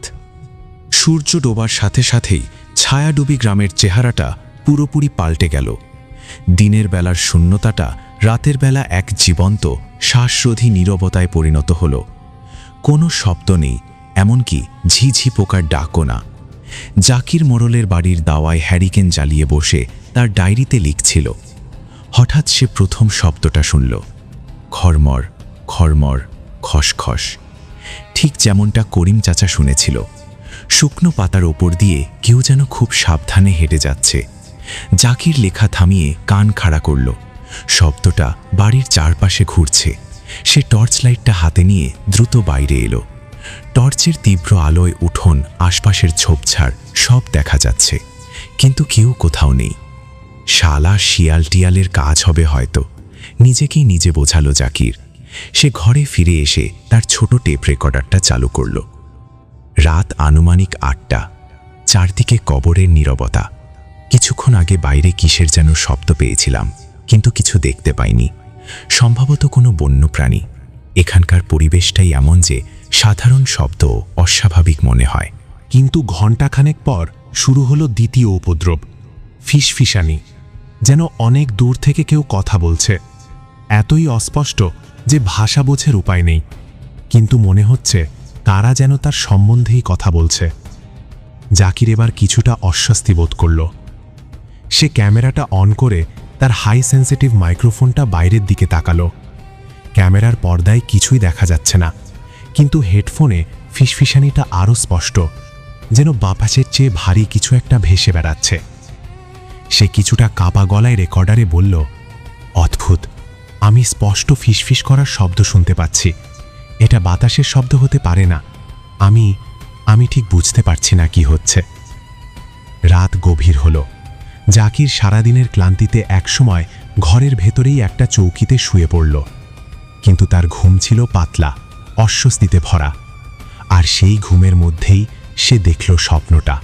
সূর্য ডোবার সাথে সাথেই ছায়াডুবি গ্রামের চেহারাটা পুরোপুরি পাল্টে গেল। দিনের বেলার শূন্যতাটা রাতের বেলা এক জীবন্ত, শ্বাসরোধী নীরবতায় পরিণত হল। কোনো শব্দ নেই, এমনকি ঝিঝি পোকার ডাকও না। জাকির মোড়লের বাড়ির দাওয়ায় হ্যারিকেন জ্বালিয়ে বসে তার ডায়েরিতে লিখছিল। হঠাৎ সে প্রথম শব্দটা শুনল, খড়মড় খড়মড় খসখস। ঠিক যেমনটা করিম চাচা শুনেছিল। শুকনো পাতার ওপর দিয়ে কেউ যেন খুব সাবধানে হেঁটে যাচ্ছে। জাকির লেখা থামিয়ে কান খাড়া করল। শব্দটা বাড়ির চারপাশে ঘুরছে। সে টর্চ লাইটটা হাতে নিয়ে দ্রুত বাইরে এলো। টর্চের তীব্র আলোয় উঠোন, আশপাশের ঝোপঝাড় সব দেখা যাচ্ছে, কিন্তু কেউ কোথাও নেই। শালা শিয়াল টিয়ালের কাজ হবে হয়তো, নিজেকেই নিজে বোঝালো জাকির। সে ঘরে ফিরে এসে তার ছোট টেপ রেকর্ডারটা চালু করল। রাত আনুমানিক 8টা। চারদিকে কবরের নীরবতা। কিছুক্ষণ আগে বাইরে কিসের যেন শব্দ পেয়েছিলাম, কিন্তু কিছু দেখতে পাইনি। সম্ভবত কোনো বন্যপ্রাণী। এখানকার পরিবেশটাই এমন যে সাধারণ শব্দ অস্বাভাবিক মনে হয়। কিন্তু ঘণ্টাখানেক পর শুরু হলো দ্বিতীয় উপদ্রব। ফিসফিসানি, যেন অনেক দূর থেকে কেউ কথা বলছে। এতই অস্পষ্ট যে ভাষা বোঝার উপায় নেই, কিন্তু মনে হচ্ছে তারা যেন তার সম্বন্ধেই কথা বলছে। জাকির এবার কিছুটা অস্বস্তি বোধ করল। সে ক্যামেরাটা অন করে তার হাই সেন্সিটিভ মাইক্রোফোনটা বাইরের দিকে তাকালো। ক্যামেরার পর্দায় কিছুই দেখা যাচ্ছে না, কিন্তু হেডফোনে ফিসফিসানিটা আরও স্পষ্ট, যেন বাপাসের চেয়ে ভারী কিছু একটা ভেসে বেড়াচ্ছে। সে কিছুটা কাপা গলায় রেকর্ডারে বলল, অদ্ভুত, আমি স্পষ্ট ফিসফিস করার শব্দ শুনতে পাচ্ছি। এটা বাতাসের শব্দ হতে পারে না। আমি ঠিক বুঝতে পারছি না কি হচ্ছে। রাত গভীর হলো। জাকির সারাদিনের ক্লান্তিতে একসময় ঘরের ভেতরেই একটা চৌকিতে শুয়ে পড়ল, কিন্তু তার ঘুম ছিল পাতলা, অস্বস্তিতে ভরা। আর সেই ঘুমের মধ্যেই সে দেখল স্বপ্নটা।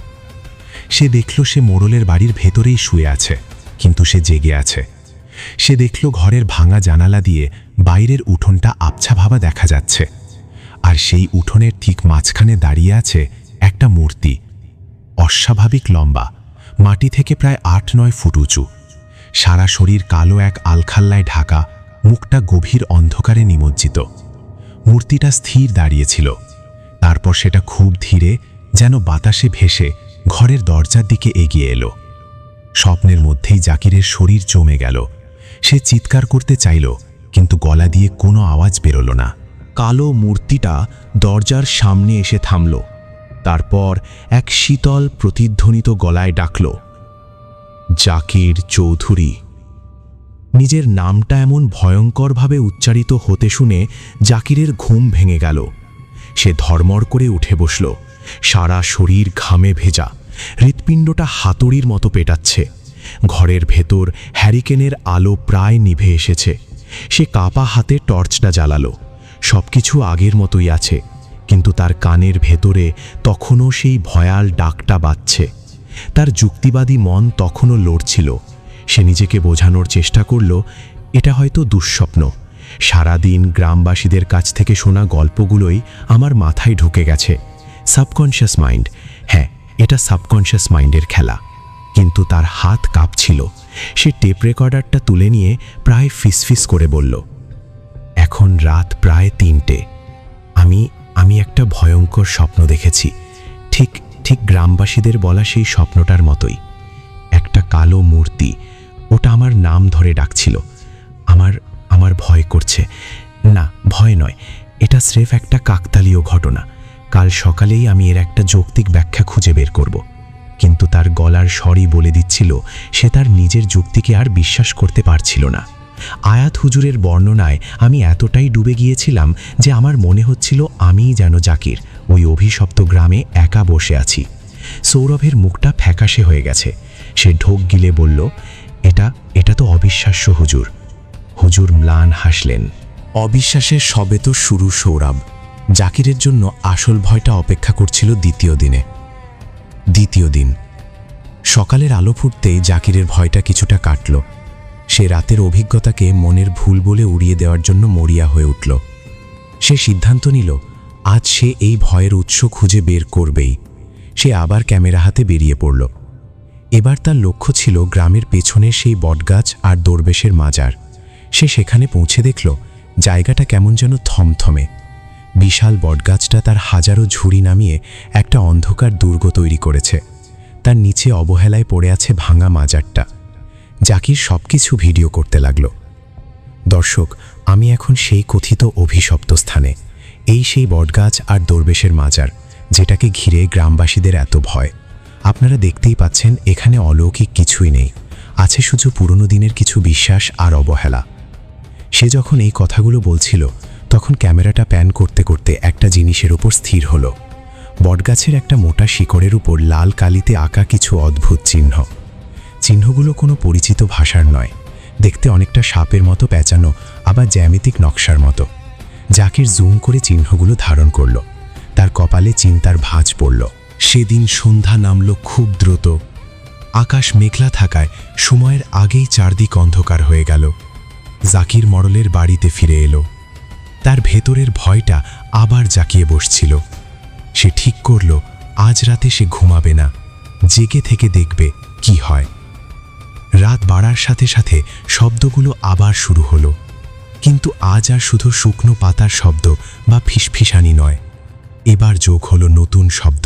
সে দেখল সে মোড়লের বাড়ির ভেতরেই শুয়ে আছে, কিন্তু সে জেগে আছে। সে দেখল ঘরের ভাঙা জানালা দিয়ে বাইরের উঠোনটা আবছা ভাবা দেখা যাচ্ছে, আর সেই উঠোনের ঠিক মাঝখানে দাঁড়িয়ে আছে একটা মূর্তি, অস্বাভাবিক লম্বা, মাটি থেকে প্রায় ৮-৯ ফুট উঁচু, সারা শরীর কালো এক আলখাল্লায় ঢাকা, মুখটা গভীর অন্ধকারে নিমজ্জিত। মূর্তিটা স্থির দাঁড়িয়েছিল, তারপর সেটা খুব ধীরে যেন বাতাসে ভেসে ঘরের দরজার দিকে এগিয়ে এলো। স্বপ্নের মধ্যেই জাকিরের শরীর জমে গেল। সে চিৎকার করতে চাইল, কিন্তু গলা দিয়ে কোনো আওয়াজ বেরোল না। কালো মূর্তিটা দরজার সামনে এসে থামল, তারপর এক শীতল প্রতিধ্বনিত গলায় ডাকল, জাকির চৌধুরী। নিজের নামটা এমন ভয়ঙ্করভাবে উচ্চারিত হতে শুনে জাকিরের ঘুম ভেঙে গেল। সে ধর্মর করে উঠে বসল, সারা শরীর ঘামে ভেজা, হৃৎপিণ্ডটা হাতুড়ির মতো পেটাচ্ছে। ঘরের ভেতর হ্যারিকেনের আলো প্রায় নিভে এসেছে। সে কাপা হাতে টর্চটা জ্বালালো। সবকিছু আগের মতোই আছে, কিন্তু তার কানের ভেতরে তখনও সেই ভয়াল ডাকটা বাজছে। তার যুক্তিবাদী মন তখনও লড়ছিল। সে নিজেকে বোঝানোর চেষ্টা করল, এটা হয়তো দুঃস্বপ্ন। সারাদিন গ্রামবাসীদের কাছ থেকে শোনা গল্পগুলোই আমার মাথায় ঢুকে গেছে। সাবকনশিয়াস মাইন্ড, হ্যাঁ, এটা সাবকনশিয়াস মাইন্ডের খেলা। কিন্তু তার হাত কাঁপছিল। সে টেপ রেকর্ডারটা তুলে নিয়ে প্রায় ফিসফিস করে বলল, এখন রাত প্রায় ৩টে। আমি একটা ভয়ঙ্কর স্বপ্ন দেখেছি, ঠিক গ্রামবাসীদের বলা সেই স্বপ্নটার মতোই। একটা কালো মূর্তি, ওটা আমার নাম ধরে ডাকছিল। আমার ভয় করছে। না, ভয় নয়, এটা স্রেফ একটা কাকতালীয় ঘটনা। কাল সকালেই আমি এর একটা যৌক্তিক ব্যাখ্যা খুঁজে বের করব। কিন্তু তার গলার স্বরই বলে দিচ্ছিল সে তার নিজের যুক্তিকে আর বিশ্বাস করতে পারছিল না। আয়াত হুজুরের বর্ণনায় আমি এতটাই ডুবে গিয়েছিলাম যে আমার মনে হচ্ছিল আমিই যেন জাকির, ওই অভিশপ্ত গ্রামে একা বসে আছি। সৌরভের মুখটা ফ্যাকাশে হয়ে গেছে। সে ঢোক গিলে বলল, এটা তো অবিশ্বাস্য হুজুর। হুজুর ম্লান হাসলেন। অবিশ্বাসের সবে তো শুরু সৌরভ। জাকিরের জন্য আসল ভয়টা অপেক্ষা করছিল দ্বিতীয় দিন। সকালের আলো ফুটতেই জাকিরের ভয়টা কিছুটা কাটল। সে রাতের অভিজ্ঞতাকে মনের ভুল বলে উড়িয়ে দেওয়ার জন্য মরিয়া হয়ে উঠল। সে সিদ্ধান্ত নিল, আজ সে এই ভয়ের উৎস খুঁজে বের করবেই। সে আবার ক্যামেরা হাতে বেরিয়ে পড়ল। এবার তার লক্ষ্য ছিল গ্রামের পেছনে সেই বটগাছ আর দরবেশের মাজার। সে সেখানে পৌঁছে দেখল জায়গাটা কেমন যেন থমথমে। বিশাল বটগাছটা তার হাজারো ঝুড়ি নামিয়ে একটা অন্ধকার দুর্গ তৈরি করেছে। তার নিচে অবহেলায় পড়ে আছে ভাঙা মাজারটা। জাকির সবকিছু ভিডিও করতে লাগল। দর্শক, আমি এখন সেই কথিত অভিশপ্ত স্থানে, সেই বটগাছ আর দরবেশের মাজার, যেটাকে ঘিরে গ্রামবাসীদের এত ভয়। আপনারা দেখতেই পাচ্ছেন এখানে অলৌকিক কিছুই নেই, আছে শুধু পুরনো দিনের কিছু বিশ্বাস আর অবহেলা। সে যখন এই কথাগুলো বলছিল তখন ক্যামেরাটা প্যান করতে করতে একটা জিনিসের উপর স্থির হলো। বটগাছের একটা মোটা শিকড়ের উপর লাল কালিতে আঁকা কিছু অদ্ভুত চিহ্নগুলো কোনো পরিচিত ভাষার নয়, দেখতে অনেকটা সাপের মতো পেঁচানো, আবার জ্যামিতিক নকশার মতো। জাকির জুম করে চিহ্নগুলো ধারণ করল। তার কপালে চিন্তার ভাঁজ পড়ল। সেদিন সন্ধ্যা নামল খুব দ্রুত। আকাশ মেঘলা থাকায় সময়ের আগেই চারদিক অন্ধকার হয়ে গেল। জাকির মরলের বাড়িতে ফিরে এলো। তার ভেতরের ভয়টা আবার জাকিয়ে বসছিল। সে ঠিক করল আজ রাতে সে ঘুমাবে না, জেগে থেকে দেখবে কি হয়। রাত বাড়ার সাথে সাথে শব্দগুলো আবার শুরু হলো, কিন্তু আজ আর শুধু শুকনো পাতার শব্দ বা ফিসফিসানি নয়। এবার যোগ হলো নতুন শব্দ।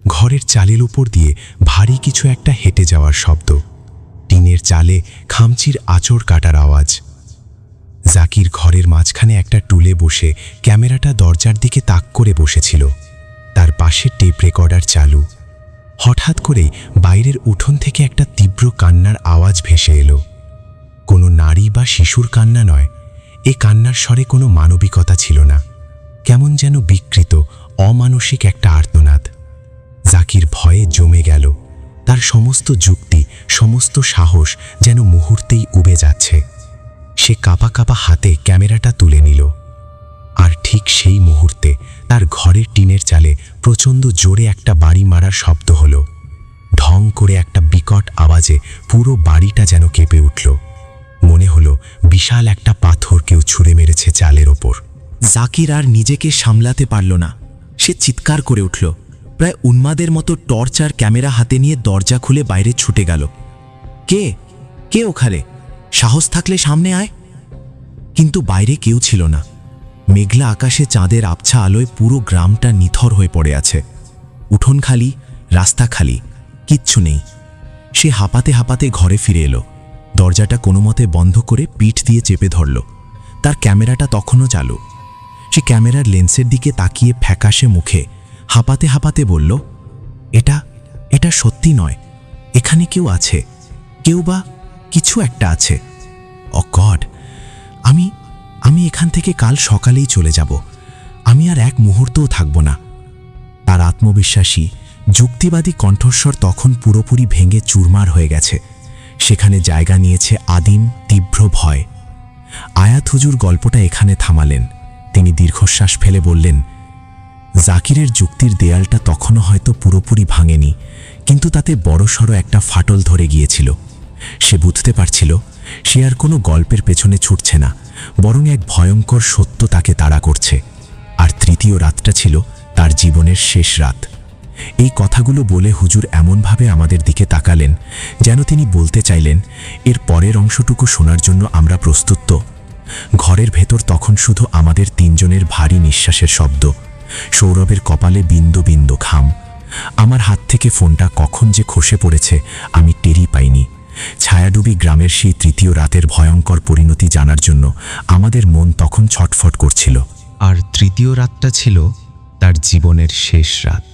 ঘরের চালের উপর দিয়ে ভারী কিছু একটা হেঁটে যাওয়ার শব্দ, টিনের চালে খামচির আঁচড় কাটার আওয়াজ। জাকির ঘরের মাঝখানে একটা টুলে বসে ক্যামেরাটা দরজার দিকে তাক করে বসেছিল। তার পাশে টেপ রেকর্ডার চালু। হঠাৎ করেই বাইরের উঠোন থেকে একটা তীব্র কান্নার আওয়াজ ভেসে এলো। কোনো নারী বা শিশুর কান্না নয়, এ কান্নার স্বরে কোনো মানবিকতা ছিল না, কেমন যেন বিকৃত অমানসিক একটা আর্তনাদ। জাকির ভয়ে জমে গেল। তার সমস্ত যুক্তি, সমস্ত সাহস যেন মুহূর্তেই উবে যাচ্ছে। সে কাঁপা কাঁপা হাতে ক্যামেরাটা তুলে নিল। আর ঠিক সেই মুহূর্তে তার ঘরের টিনের চালে প্রচণ্ড জোরে একটা বাড়ি মারার শব্দ হলো। ঢং করে একটা বিকট আওয়াজে পুরো বাড়িটা যেন কেঁপে উঠল। মনে হলো বিশাল একটা পাথর কেউ ছুঁড়ে মেরেছে চালের ওপর। জাকির আর নিজেকে সামলাতে পারল না। সে চিৎকার করে উঠল, প্রায় উন্মাদের মতো টর্চ আর ক্যামেরা হাতে নিয়ে দরজা খুলে বাইরে ছুটে গেল। কে কে ওখানে? সাহস থাকলে সামনে আয়। কিন্তু বাইরে কেউ ছিল না। মেঘলা আকাশে চাঁদের আবছা আলোয় পুরো গ্রামটা নিথর হয়ে পড়ে আছে। উঠোন খালি, রাস্তা খালি, কিচ্ছু নেই। সে হাঁপাতে হাঁপাতে ঘরে ফিরে এলো। দরজাটা কোনো মতে বন্ধ করে পিঠ দিয়ে চেপে ধরল। তার ক্যামেরাটা তখনও চালু। সে ক্যামেরার লেন্সের দিকে তাকিয়ে ফ্যাকাশে মুখে হাঁপাতে হাঁপাতে বলল, এটা সত্যি নয়। এখানে কেউ আছে, কেউ বা কিছু একটা আছে। ও গড, আমি এখান থেকে কাল সকালেই চলে যাব। আমি আর এক মুহূর্তও থাকব না। তার আত্মবিশ্বাসী যুক্তিবাদী কণ্ঠস্বর তখন পুরোপুরি ভেঙে চুরমার হয়ে গেছে। সেখানে জায়গা নিয়েছে আদিম তীব্র ভয়। আয়াত হুজুর গল্পটা এখানে থামালেন। তিনি দীর্ঘশ্বাস ফেলে বললেন, জাকিরের যুক্তির দেয়ালটা তখনও হয়তো পুরোপুরি ভাঙেনি, কিন্তু তাতে বড়সড় একটা ফাটল ধরে গিয়েছিল। সে বুঝতে পারছিল সে আর কোনো গল্পের পেছনে ছুটছে না, বরং এক ভয়ঙ্কর সত্য তাকে তাড়া করছে। আর তৃতীয় রাতটা ছিল তার জীবনের শেষ রাত। এই কথাগুলো বলে হুজুর এমনভাবে আমাদের দিকে তাকালেন যেন তিনি বলতে চাইলেন, এর পরের অংশটুকু শোনার জন্য আমরা প্রস্তুত তো? ঘরের ভেতর তখন শুধু আমাদের তিনজনের ভারী নিঃশ্বাসের শব্দ, সৌরভের কপালে বিন্দু বিন্দু ঘাম। আমার হাত থেকে ফোনটা কখন যে খসে পড়েছে আমি টেরই পাইনি। ছায়াডুবি গ্রামের সেই তৃতীয় রাতের ভয়ঙ্কর পরিণতি জানার জন্য আমাদের মন তখন ছটফট করছিল। আর তৃতীয় রাতটা ছিল তার জীবনের শেষ রাত।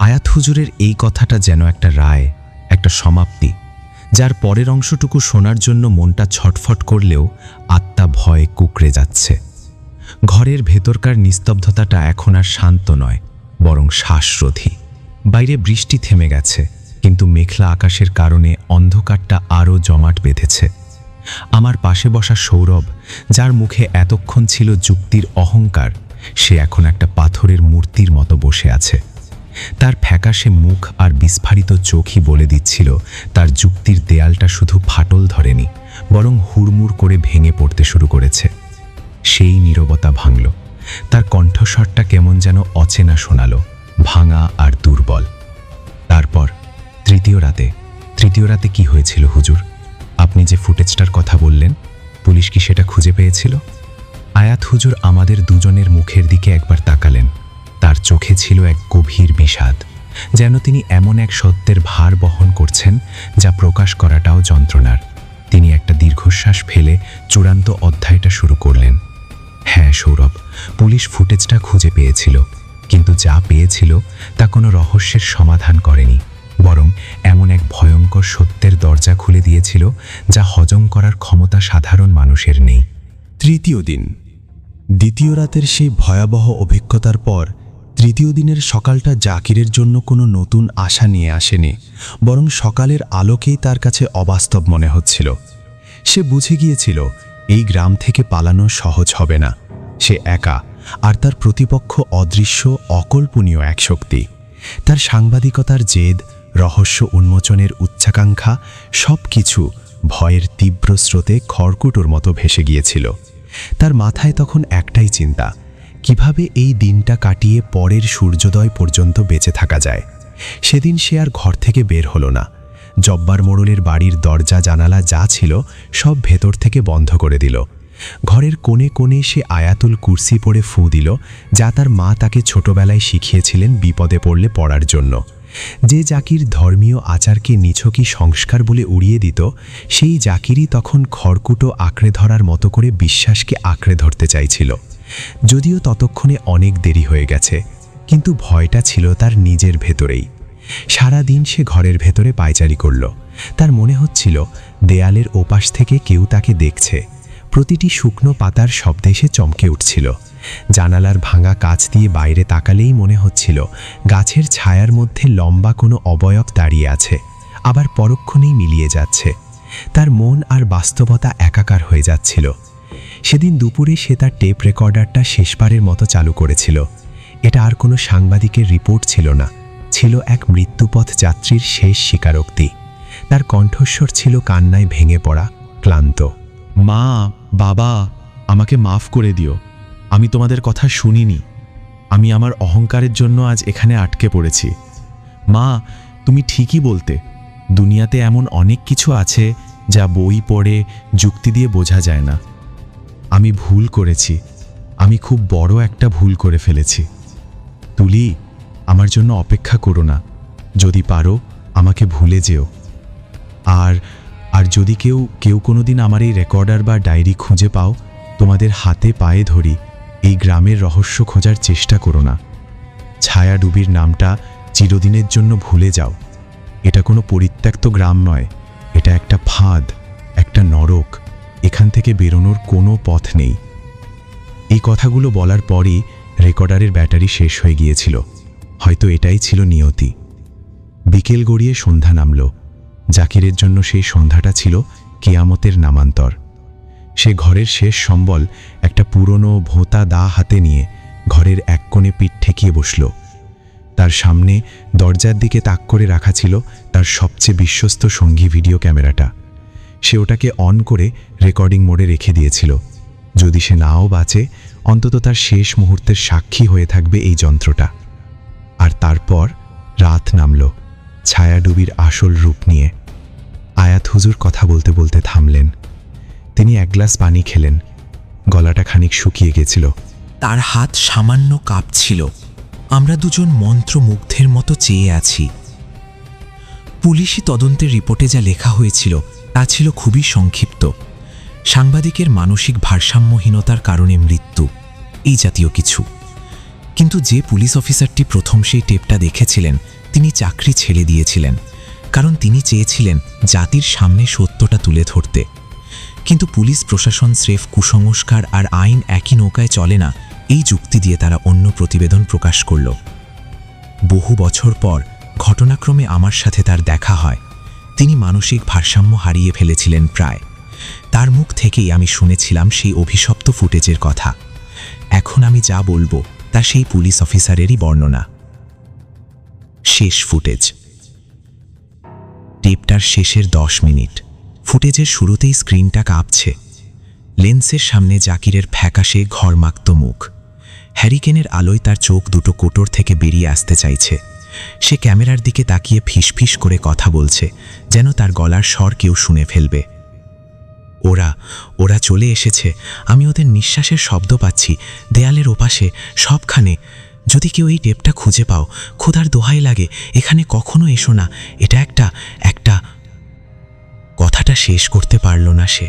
আয়াত হুজুরের এই কথাটা যেন একটা রায়, একটা সমাপ্তি, যার পরের অংশটুকু শোনার জন্য মনটা ছটফট করলেও আত্মা ভয়ে কুঁকড়ে যাচ্ছে। ঘরের ভেতরকার নিস্তব্ধতাটা এখন আর শান্ত নয়, বরং শ্বাসরোধী। বাইরে বৃষ্টি থেমে গেছে, কিন্তু মেঘলা আকাশের কারণে অন্ধকারটা আরও জমাট বেঁধেছে। আমার পাশে বসা সৌরভ, যার মুখে এতক্ষণ ছিল যুক্তির অহংকার, সে এখন একটা পাথরের মূর্তির মতো বসে আছে। তার ফ্যাকাশে মুখ আর বিস্ফারিত চোখই বলে দিচ্ছিল তার যুক্তির দেয়ালটা শুধু ফাটল ধরেনি, বরং হুড়মুড় করে ভেঙে পড়তে শুরু করেছে। সেই নীরবতা ভাঙল। তার কণ্ঠস্বরটা কেমন যেন অচেনা শোনালো, ভাঙা আর দুর্বল। তারপর তৃতীয় রাতে কি হয়েছিল হুজুর? আপনি যে ফুটেজটার কথা বললেন, পুলিশ কি সেটা খুঁজে পেয়েছিল? আয়াত হুজুর আমাদের দুজনের মুখের দিকে একবার তাকালেন। তার চোখে ছিল এক গভীর বিষাদ, যেন তিনি এমন এক সত্যের ভার বহন করছেন যা প্রকাশ করাটাও যন্ত্রণার। তিনি একটা দীর্ঘশ্বাস ফেলে চূড়ান্ত অধ্যায়টা শুরু করলেন। হ্যাঁ সৌরভ, পুলিশ ফুটেজটা খুঁজে পেয়েছিল, কিন্তু যা পেয়েছিল তা কোনো রহস্যের সমাধান করেনি, বরং এমন এক ভয়ঙ্কর সত্যের দরজা খুলে দিয়েছিল যা হজম করার ক্ষমতা সাধারণ মানুষের নেই। তৃতীয় দিন। দ্বিতীয় রাতের সেই ভয়াবহ অভিজ্ঞতার পর তৃতীয় দিনের সকালটা জাকিরের জন্য কোনো নতুন আশা নিয়ে আসেনি, বরং সকালের আলোকেই তার কাছে অবাস্তব মনে হচ্ছিল। সে বুঝে গিয়েছিল এই গ্রাম থেকে পালানো সহজ হবে না। সে একা, আর তার প্রতিপক্ষ অদৃশ্য অকল্পনীয় এক শক্তি। তার সাংবাদিকতার জেদ, রহস্য উন্মোচনের উচ্চাকাঙ্ক্ষা, সব কিছু ভয়ের তীব্র স্রোতে খড়কুটোর মতো ভেসে গিয়েছিল। তার মাথায় তখন একটাই চিন্তা, কিভাবে এই দিনটা কাটিয়ে পরের সূর্যোদয় পর্যন্ত বেঁচে থাকা যায়। সেদিন সে আর ঘর থেকে বের হলো না। জব্বার মোড়লের বাড়ির দরজা জানালা যা ছিল সব ভেতর থেকে বন্ধ করে দিল। ঘরের কোণে কোণে সে আয়াতুল কুরসি পড়ে ফু দিল, যা তার মা তাকে ছোটবেলায় শিখিয়েছিলেন বিপদে পড়লে পড়ার জন্য। যে জাকির ধর্মীয় আচারকে নিছকই সংস্কার বলে উড়িয়ে দিত, সেই জাকিরই তখন খড়কুটো আঁকড়ে ধরার মতো করে বিশ্বাসকে আঁকড়ে ধরতে চাইছিল। যদিও ততক্ষণে অনেক দেরি হয়ে গেছে, কিন্তু ভয়টা ছিল তার নিজের ভেতরেই। সারা দিন সে ঘরের ভেতরে পায়চারি করল। তার মনে হচ্ছিল দেয়ালের ওপাশ থেকে কেউ তাকে দেখছে। প্রতিটি শুকনো পাতার শব্দে সে চমকে উঠছিল। জানালার ভাঙা কাচ দিয়ে বাইরে তাকালেই মনে হচ্ছিল গাছের ছায়ার মধ্যে লম্বা কোনো অবয়ব দাঁড়িয়ে আছে, আবার পরক্ষণেই মিলিয়ে যাচ্ছে। তার মন আর বাস্তবতা একাকার হয়ে যাচ্ছিল। সেদিন দুপুরে সে তার টেপ রেকর্ডারটা শেষবারের মতো চালু করেছিল। এটা আর কোনো সাংবাদিকের রিপোর্ট ছিল না, ছিল এক মৃত্যুপথ যাত্রীর শেষ স্বীকারোক্তি। তার কণ্ঠস্বর ছিল কান্নায় ভেঙে পড়া, ক্লান্ত। মা, বাবা, আমাকে মাফ করে দিও। আমি তোমাদের কথা শুনিনি। আমি আমার অহংকারের জন্য আজ এখানে আটকে পড়েছি। মা, তুমি ঠিকই বলতে। দুনিয়াতে এমন অনেক কিছু আছে যা বই পড়ে যুক্তি দিয়ে বোঝা যায় না। আমি ভুল করেছি। আমি খুব বড় একটা ভুল করে ফেলেছি। তুলি, আমার জন্য অপেক্ষা করো না। যদি পারো আমাকে ভুলে যেও। আর যদি কেউ কোনোদিন আমার এই রেকর্ডার বা ডায়েরি খুঁজে পাও, তোমাদের হাতে পায়ে ধরি, এই গ্রামের রহস্য খোঁজার চেষ্টা করো না। ছায়াডুবির নামটা চিরদিনের জন্য ভুলে যাও। এটা কোনো পরিত্যক্ত গ্রাম নয়, এটা একটা ফাঁদ, একটা নরক। এখান থেকে বেরোনোর কোনো পথ নেই। এই কথাগুলো বলার পরই রেকর্ডারের ব্যাটারি শেষ হয়ে গিয়েছিল। হয়তো এটাই ছিল নিয়তি। বিকেল গড়িয়ে সন্ধ্যা নামল। জাকিরের জন্য সেই সন্ধ্যাটা ছিল কেয়ামতের নামান্তর। সে ঘরের শেষ সম্বল একটা পুরনো ভোঁতা দা হাতে নিয়ে ঘরের এক কোণে পিঠ ঠেকিয়ে বসল। তার সামনে দরজার দিকে তাক করে রাখা ছিল তার সবচেয়ে বিশ্বস্ত সঙ্গী ভিডিও ক্যামেরাটা। সে ওটাকে অন করে রেকর্ডিং মোডে রেখে দিয়েছিল। যদি সে নাও বাঁচে, অন্তত তার শেষ মুহূর্তের সাক্ষী হয়ে থাকবে এই যন্ত্রটা। আর তারপর রাত নামল, ছায়াডুবির আসল রূপ নিয়ে। আয়াত হুজুর কথা বলতে বলতে থামলেন। তিনি এক গ্লাস পানি খেলেন। গলাটা খানিক শুকিয়ে গেছিল। তার হাত সামান্য কাঁপছিল। আমরা দুজন মন্ত্রমুগ্ধের মতো চেয়ে আছি। পুলিশি তদন্তের রিপোর্টে যা লেখা হয়েছিল তা ছিল খুবই সংক্ষিপ্ত। সাংবাদিকের মানসিক ভারসাম্যহীনতার কারণে মৃত্যু, এই জাতীয় কিছু। কিন্তু যে পুলিশ অফিসারটি প্রথম সেই টেপটা দেখেছিলেন, তিনি চাকরি ছেড়ে দিয়েছিলেন, কারণ তিনি চেয়েছিলেন জাতির সামনে সত্যটা তুলে ধরতে। কিন্তু পুলিশ প্রশাসন স্রেফ কুসংস্কার আর আইন একই নৌকায় চলে না, এই যুক্তি দিয়ে তারা অন্য প্রতিবেদন প্রকাশ করল। বহু বছর পর ঘটনাক্রমে আমার সাথে তার দেখা হয়। তিনি মানসিক ভারসাম্য হারিয়ে ফেলেছিলেন প্রায়। তার মুখ থেকেই আমি শুনেছিলাম সেই অভিশপ্ত ফুটেজের কথা। এখন আমি যা বলবো তা সেই পুলিশ অফিসারেরই বর্ণনা। শেষ ফুটেজ। টেপটার শেষের 10 মিনিট। ফুটেজের শুরুতেই স্ক্রিনটা কাঁপছে। লেন্সের সামনে জাকিরের ফ্যাকাশে ঘরমাক্ত মুখ। হ্যারিকেনের আলোয় তার চোখ দুটো কোটর থেকে বেরিয়ে আসতে চাইছে। সে ক্যামেরার দিকে তাকিয়ে ফিসফিস করে কথা বলছে, যেন তার গলার স্বর কেউ শুনে ফেলবে। ওরা চলে এসেছে। আমি ওদের নিঃশ্বাসের শব্দ পাচ্ছি দেয়ালের ওপাশে, সবখানে। যদি কেউ এই টেপটা খুঁজে পাও, খোদার দোহাই লাগে, এখানে কখনো এসো না। এটা একটা কথাটা শেষ করতে পারল না সে।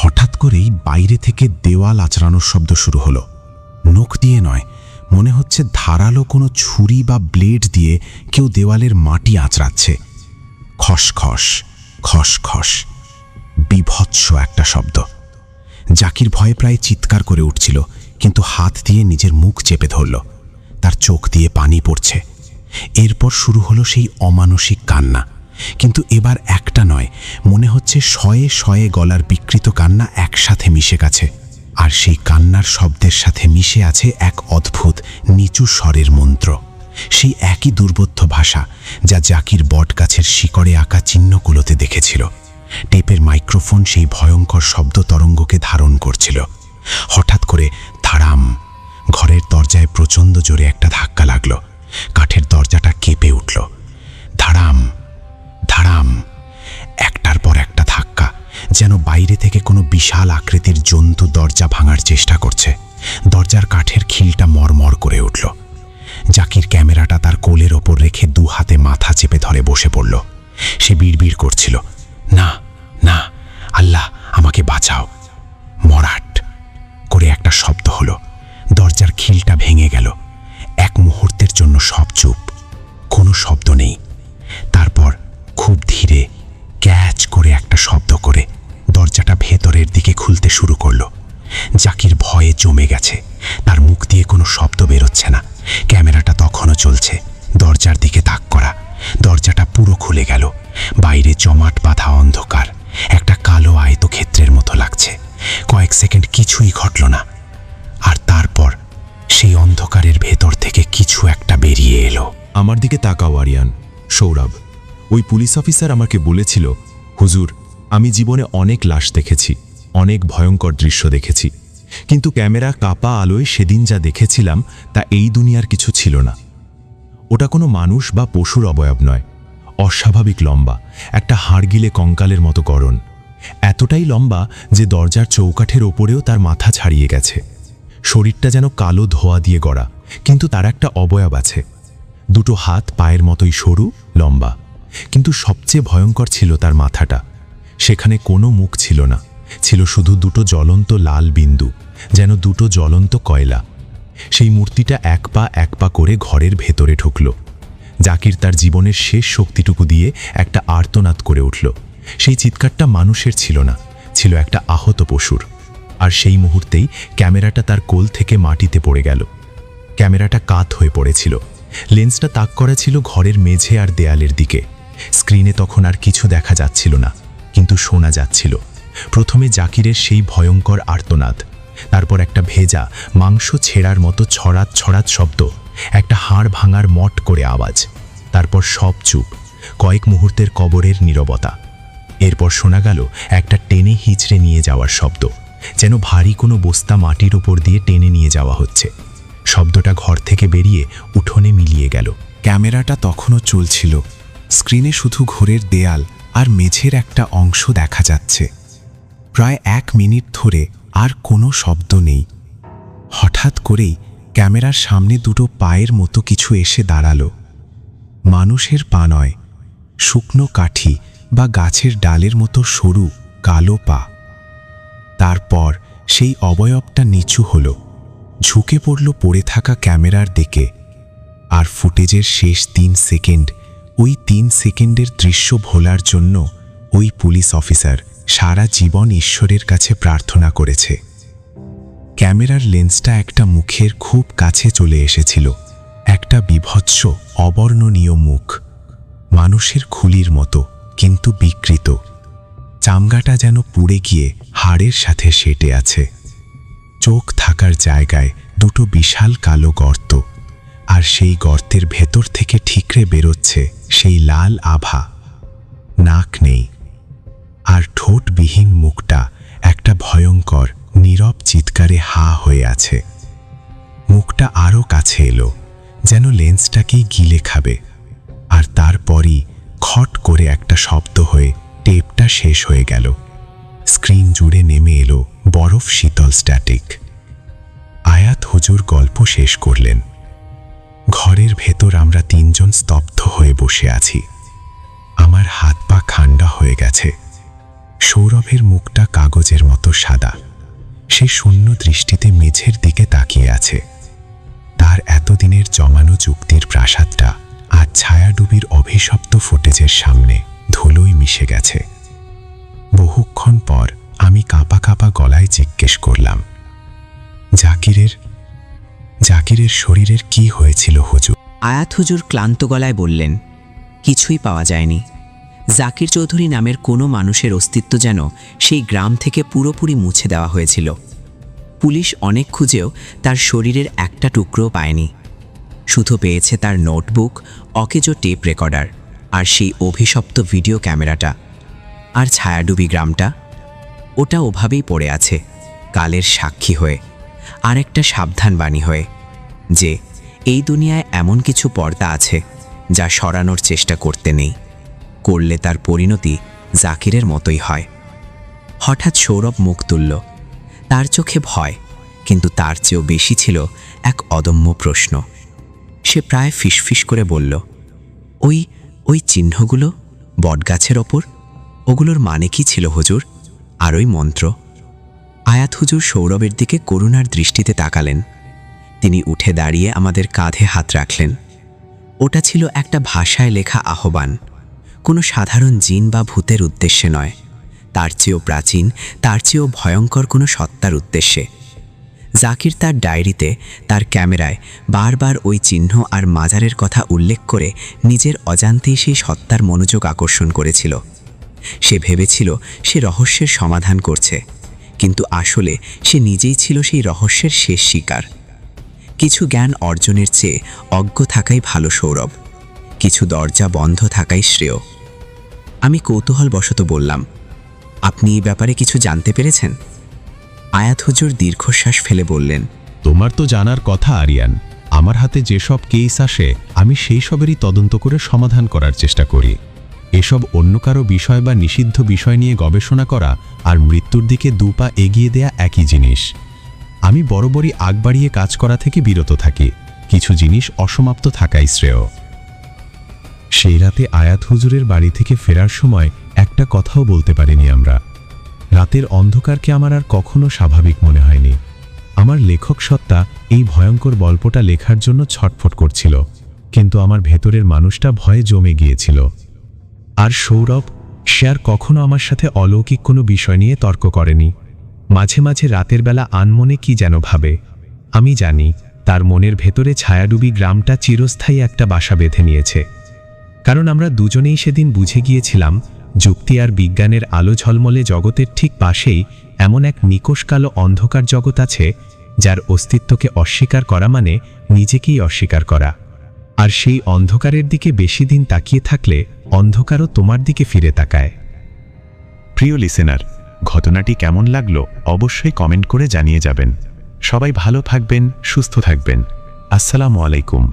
হঠাৎ করেই বাইরে থেকে দেওয়াল আঁচড়ানোর শব্দ শুরু হলো। নখ দিয়ে নয়, মনে হচ্ছে ধারালো কোনো ছুরি বা ব্লেড দিয়ে কেউ দেওয়ালের মাটি আঁচড়াচ্ছে। খসখস খসখস, বিভৎস একটা শব্দ। জাকির ভয়ে প্রায় চিৎকার করে উঠছিল, কিন্তু হাত দিয়ে নিজের মুখ চেপে ধরল। তার চোখ দিয়ে পানি পড়ছে। এরপর শুরু হলো সেই অমানসিক কান্না। কিন্তু এবার একটা নয়, মনে হচ্ছে শয়ে শয়ে গলার বিকৃত কান্না একসাথে মিশে গেছে। আর সেই কান্নার শব্দের সাথে মিশে আছে এক অদ্ভুত নিচু স্বরের মন্ত্র, সেই একই দুর্বোধ্য ভাষা যা জাকির বটগাছের শিকড়ে আঁকা চিহ্নগুলোতে দেখেছিল। টেপের মাইক্রোফোন সেই ভয়ঙ্কর শব্দ তরঙ্গকে ধারণ করছিল। হঠাৎ করে ধারাম, ঘরের দরজায় প্রচণ্ড জোরে একটা ধাক্কা লাগলো। কাঠের দরজাটা কেঁপে উঠল। ধারাম ধারাম, একটার পর একটা ধাক্কা, যেন বাইরে থেকে কোনো বিশাল আকৃতির জন্তু দরজা ভাঙার চেষ্টা করছে। দরজার কাঠের খিলটা মরমর করে উঠল। জাকির ক্যামেরাটা তার কোলের ওপর রেখে 2 হাতে মাথা চেপে ধরে বসে পড়ল। সে বিড়বিড় করছিল, না না, আল্লাহ আমাকে বাঁচাও। মরাট করে একটা শব্দ হলো। দরজার খিলটা ভেঙে গেল। এক মুহূর্তের জন্য সব চুপ, কোনো শব্দ নেই। তারপর খুব ধীরে ক্যাচ করে একটা শব্দ করে দরজাটা ভেতরের দিকে খুলতে শুরু করলো। জাকির ভয়ে জমে গেছে। তার মুখ দিয়ে কোনো শব্দ বেরোচ্ছে না। ক্যামেরাটা তখনও চলছে, দরজার দিকে তাক করা। দরজাটা পুরো খুলে গেল। বাইরে জমাট বাঁধা অন্ধকার, একটা কালো আয়তক্ষেত্রের মতো লাগছে। কয়েক সেকেন্ড কিছুই ঘটল না। আর তারপর সেই অন্ধকারের ভেতর থেকে কিছু একটা বেরিয়ে এলো। আমার দিকে তাকাও আরিয়ান। সৌরভ, ওই পুলিশ অফিসার আমাকে বলেছিল, হুজুর, আমি জীবনে অনেক লাশ দেখেছি, অনেক ভয়ঙ্কর দৃশ্য দেখেছি, কিন্তু ক্যামেরা কাপা আলোয় সেদিন যা দেখেছিলাম তা এই দুনিয়ার কিছু ছিল না। ওটা কোনো মানুষ বা পশুর অবয়ব নয়, অস্বাভাবিক লম্বা, একটা হাড়গিলে কঙ্কালের মতো গড়ন, এতটাই লম্বা যে দরজার চৌকাঠের ওপরেও তার মাথা ছাড়িয়ে গেছে। শরীরটা যেন কালো ধোয়া দিয়ে গড়া, কিন্তু তার একটা অবয়ব আছে, দুটো হাত পায়ের মতোই সরু, লম্বা। কিন্তু সবচেয়ে ভয়ঙ্কর ছিল তার মাথাটা। সেখানে কোনো মুখ ছিল না, ছিল শুধু দুটো জ্বলন্ত লাল বিন্দু, যেন দুটো জ্বলন্ত কয়লা। সেই মূর্তিটা এক পা করে ঘরের ভেতরে ঢুকল। জাকির তার জীবনের শেষ শক্তিটুকু দিয়ে একটা আর্তনাদ করে উঠল। সেই চিৎকারটা মানুষের ছিল না, ছিল একটা আহত পশুর। আর সেই মুহূর্তেই ক্যামেরাটা তার কোল থেকে মাটিতে পড়ে গেল। ক্যামেরাটা কাত হয়ে পড়েছিল, লেন্সটা তাক করা ছিল ঘরের মেঝে আর দেয়ালের দিকে। স্ক্রিনে তখন আর কিছু দেখা যাচ্ছিল না, কিন্তু শোনা যাচ্ছিল প্রথমে জাকিরের সেই ভয়ঙ্কর আর্তনাদ, তারপর একটা ভেজা মাংস ছেঁড়ার মতো ছড়াত ছড়াত শব্দ, একটা হাড় ভাঙার মট করে আওয়াজ, তারপর সব চুপ, কয়েক মুহূর্তের কবরের নীরবতা। এরপর শোনা গেল একটা টেনে হিঁচড়ে নিয়ে যাওয়ার শব্দ, যেন ভারী কোনো বস্তা মাটির ওপর দিয়ে টেনে নিয়ে যাওয়া হচ্ছে। শব্দটা ঘর থেকে বেরিয়ে উঠোনে মিলিয়ে গেল। ক্যামেরাটা তখনও চলছিল। স্ক্রিনে শুধু ঘরের দেয়াল আর মেঝের একটা অংশ দেখা যাচ্ছে। প্রায় 1 মিনিট ধরে আর কোনো শব্দ নেই। হঠাৎ করেই ক্যামেরার সামনে দুটো পায়ের মতো কিছু এসে দাঁড়ালো। মানুষের পা নয়, শুকনো কাঠি বা গাছের ডালের মতো সরু কালো পা। তারপর সেই অবয়বটা নিচু হলো, ঝুঁকে পড়ল পড়ে থাকা ক্যামেরার দিকে। আর ফুটেজের শেষ 3 সেকেন্ড, ওই 3 সেকেন্ডের দৃশ্য ভোলার জন্য ওই পুলিশ অফিসার সারা জীবন ঈশ্বরের কাছে প্রার্থনা করেছে। ক্যামেরার লেন্সটা একটা মুখের খুব কাছে চলে এসেছিল, একটা বিভৎস অবর্ণনীয় মুখ, মানুষের খুলির মতো কিন্তু বিকৃত। চামড়াটা যেন পুড়ে গিয়ে হাড়ের সাথে সেটে আছে। চোখ থাকার জায়গায় দুটো বিশাল কালো গর্ত, আর সেই গর্তের ভেতর থেকে ঠিকরে বেরোচ্ছে সেই লাল আভা। নাক নেই, আর ঠোঁটবিহীন মুখটা একটা ভয়ঙ্কর নীরব চিৎকারে হা হয়ে আছে। মুখটা আরও কাছে এলো, যেন লেন্সটাকেই গিলে খাবে। আর তারপরই খট করে একটা শব্দ হয়ে টেপটা শেষ হয়ে গেল। স্ক্রিন জুড়ে নেমে এলো বরফ শীতল স্ট্যাটিক। আয়াত হুজুর গল্প শেষ করলেন। ঘরের ভেতর আমরা 3 জন স্তব্ধ হয়ে বসে আছি। আমার হাত পা ঠান্ডা হয়ে গেছে। সৌরভের মুখটা কাগজের মতো সাদা, সে শূন্য দৃষ্টিতে মেঝের দিকে তাকিয়ে আছে। তার এতদিনের জমানো যুক্তির প্রাসাদটা আজ ছায়াডুবির অভিশপ্ত ফুটেজের সামনে ধুলোয় মিশে গেছে। বহুক্ষণ পর আমি কাঁপা কাঁপা গলায় জিজ্ঞেস করলাম, জাকিরের শরীরের কি হয়েছিল হুজুর? আয়াত হুজুর ক্লান্ত গলায় বললেন, কিছুই পাওয়া যায়নি। জাকির চৌধুরী নামের কোনো মানুষের অস্তিত্ব যেন সেই গ্রাম থেকে পুরোপুরি মুছে দেওয়া হয়েছিল। পুলিশ অনেক খুঁজেও তার শরীরের একটা টুকরো পায়নি, শুধু পেয়েছে তার নোটবুক, অকেজো টেপ রেকর্ডার আর সেই অভিশপ্ত ভিডিও ক্যামেরাটা। আর ছায়াডুবি গ্রামটা, ওটা ওভাবেই পড়ে আছে, কালের সাক্ষী হয়ে, আর একটা সাবধান বাণী হয়ে, যে এই দুনিয়ায় এমন কিছু পর্দা আছে যা সরানোর চেষ্টা করতে নেই, করলে তার পরিণতি জাকিরের মতোই হয়। হঠাৎ সৌরভ মুখ তুলল। তার চোখে ভয়, কিন্তু তার চেয়েও বেশি ছিল এক অদম্য প্রশ্ন। সে প্রায় ফিসফিস করে বলল, ওই চিহ্নগুলো বটগাছের ওপর, ওগুলোর মানে কি ছিল হুজুর? আর ওই মন্ত্র? আয়াত হুজুর সৌরভের দিকে করুণার দৃষ্টিতে তাকালেন। তিনি উঠে দাঁড়িয়ে আমাদের কাঁধে হাত রাখলেন। ওটা ছিল একটা ভাষায় লেখা আহ্বান, কোনো সাধারণ জিন বা ভূতের উদ্দেশ্যে নয়, তার চেয়েও প্রাচীন, তার চেয়েও ভয়ঙ্কর কোনো সত্তার উদ্দেশ্যে। জাকির তার ডায়েরিতে, তার ক্যামেরায় বারবার ওই চিহ্ন আর মাজারের কথা উল্লেখ করে নিজের অজান্তেই সেই সত্তার মনোযোগ আকর্ষণ করেছিল। সে ভেবেছিল সে রহস্যের সমাধান করছে, কিন্তু আসলে সে নিজেই ছিল সেই রহস্যের শেষ শিকার। কিছু জ্ঞান অর্জনের চেয়ে অজ্ঞ থাকাই ভালো সৌরভ, কিছু দরজা বন্ধ থাকাই শ্রেয়। আমি কৌতূহলবশত বললাম, আপনি এই ব্যাপারে কিছু জানতে পেরেছেন? আয়াত হুজুর দীর্ঘশ্বাস ফেলে বললেন, তোমার তো জানার কথা আরিয়ান। আমার হাতে যেসব কেস আসে আমি সেই সবেরই তদন্ত করে সমাধান করার চেষ্টা করি। এসব অন্য কারো বিষয় বা নিষিদ্ধ বিষয় নিয়ে গবেষণা করা আর মৃত্যুর দিকে দুপা এগিয়ে দেয়া একই জিনিস। আমি বরাবরই আগ বাড়িয়ে কাজ করা থেকে বিরত থাকি, কিছু জিনিস অসমাপ্ত থাকাই শ্রেয়। সেই রাতে আয়াত হুজুরের বাড়ি থেকে ফেরার সময় একটা কথাও বলতে পারিনি আমরা। রাতের অন্ধকারকে আমার আর কখনো স্বাভাবিক মনে হয়নি। আমার লেখক সত্তা এই ভয়ঙ্কর গল্পটা লেখার জন্য ছটফট করছিল, কিন্তু আমার ভেতরের মানুষটা ভয়ে জমে গিয়েছিল। আর সৌরভ, সে আর কখনো আমার সাথে অলৌকিক কোনো বিষয় নিয়ে তর্ক করেনি। মাঝে মাঝে রাতের বেলা আনমনে কি যেন ভাবে। আমি জানি তার মনের ভেতরে ছায়াডুবি গ্রামটা চিরস্থায়ী একটা বাসা বেঁধে নিয়েছে, কারণ আমরা দুজনেই সেদিন বুঝে গিয়েছিলাম যুক্তি আর বিজ্ঞানের আলো ঝলমলে জগতের ঠিক পাশেই এমন এক নিকষ কালো অন্ধকার জগৎ আছে, যার অস্তিত্বকে অস্বীকার করা মানে নিজেকেই অস্বীকার করা। আর সেই অন্ধকারের দিকে বেশি দিন তাকিয়ে থাকলে অন্ধকারও তোমার দিকে ফিরে তাকায়। প্রিয় লিসেনার, ঘটনাটি কেমন লাগলো অবশ্যই কমেন্ট করে জানিয়ে যাবেন। সবাই ভালো থাকবেন, সুস্থ থাকবেন। আসসালামু আলাইকুম।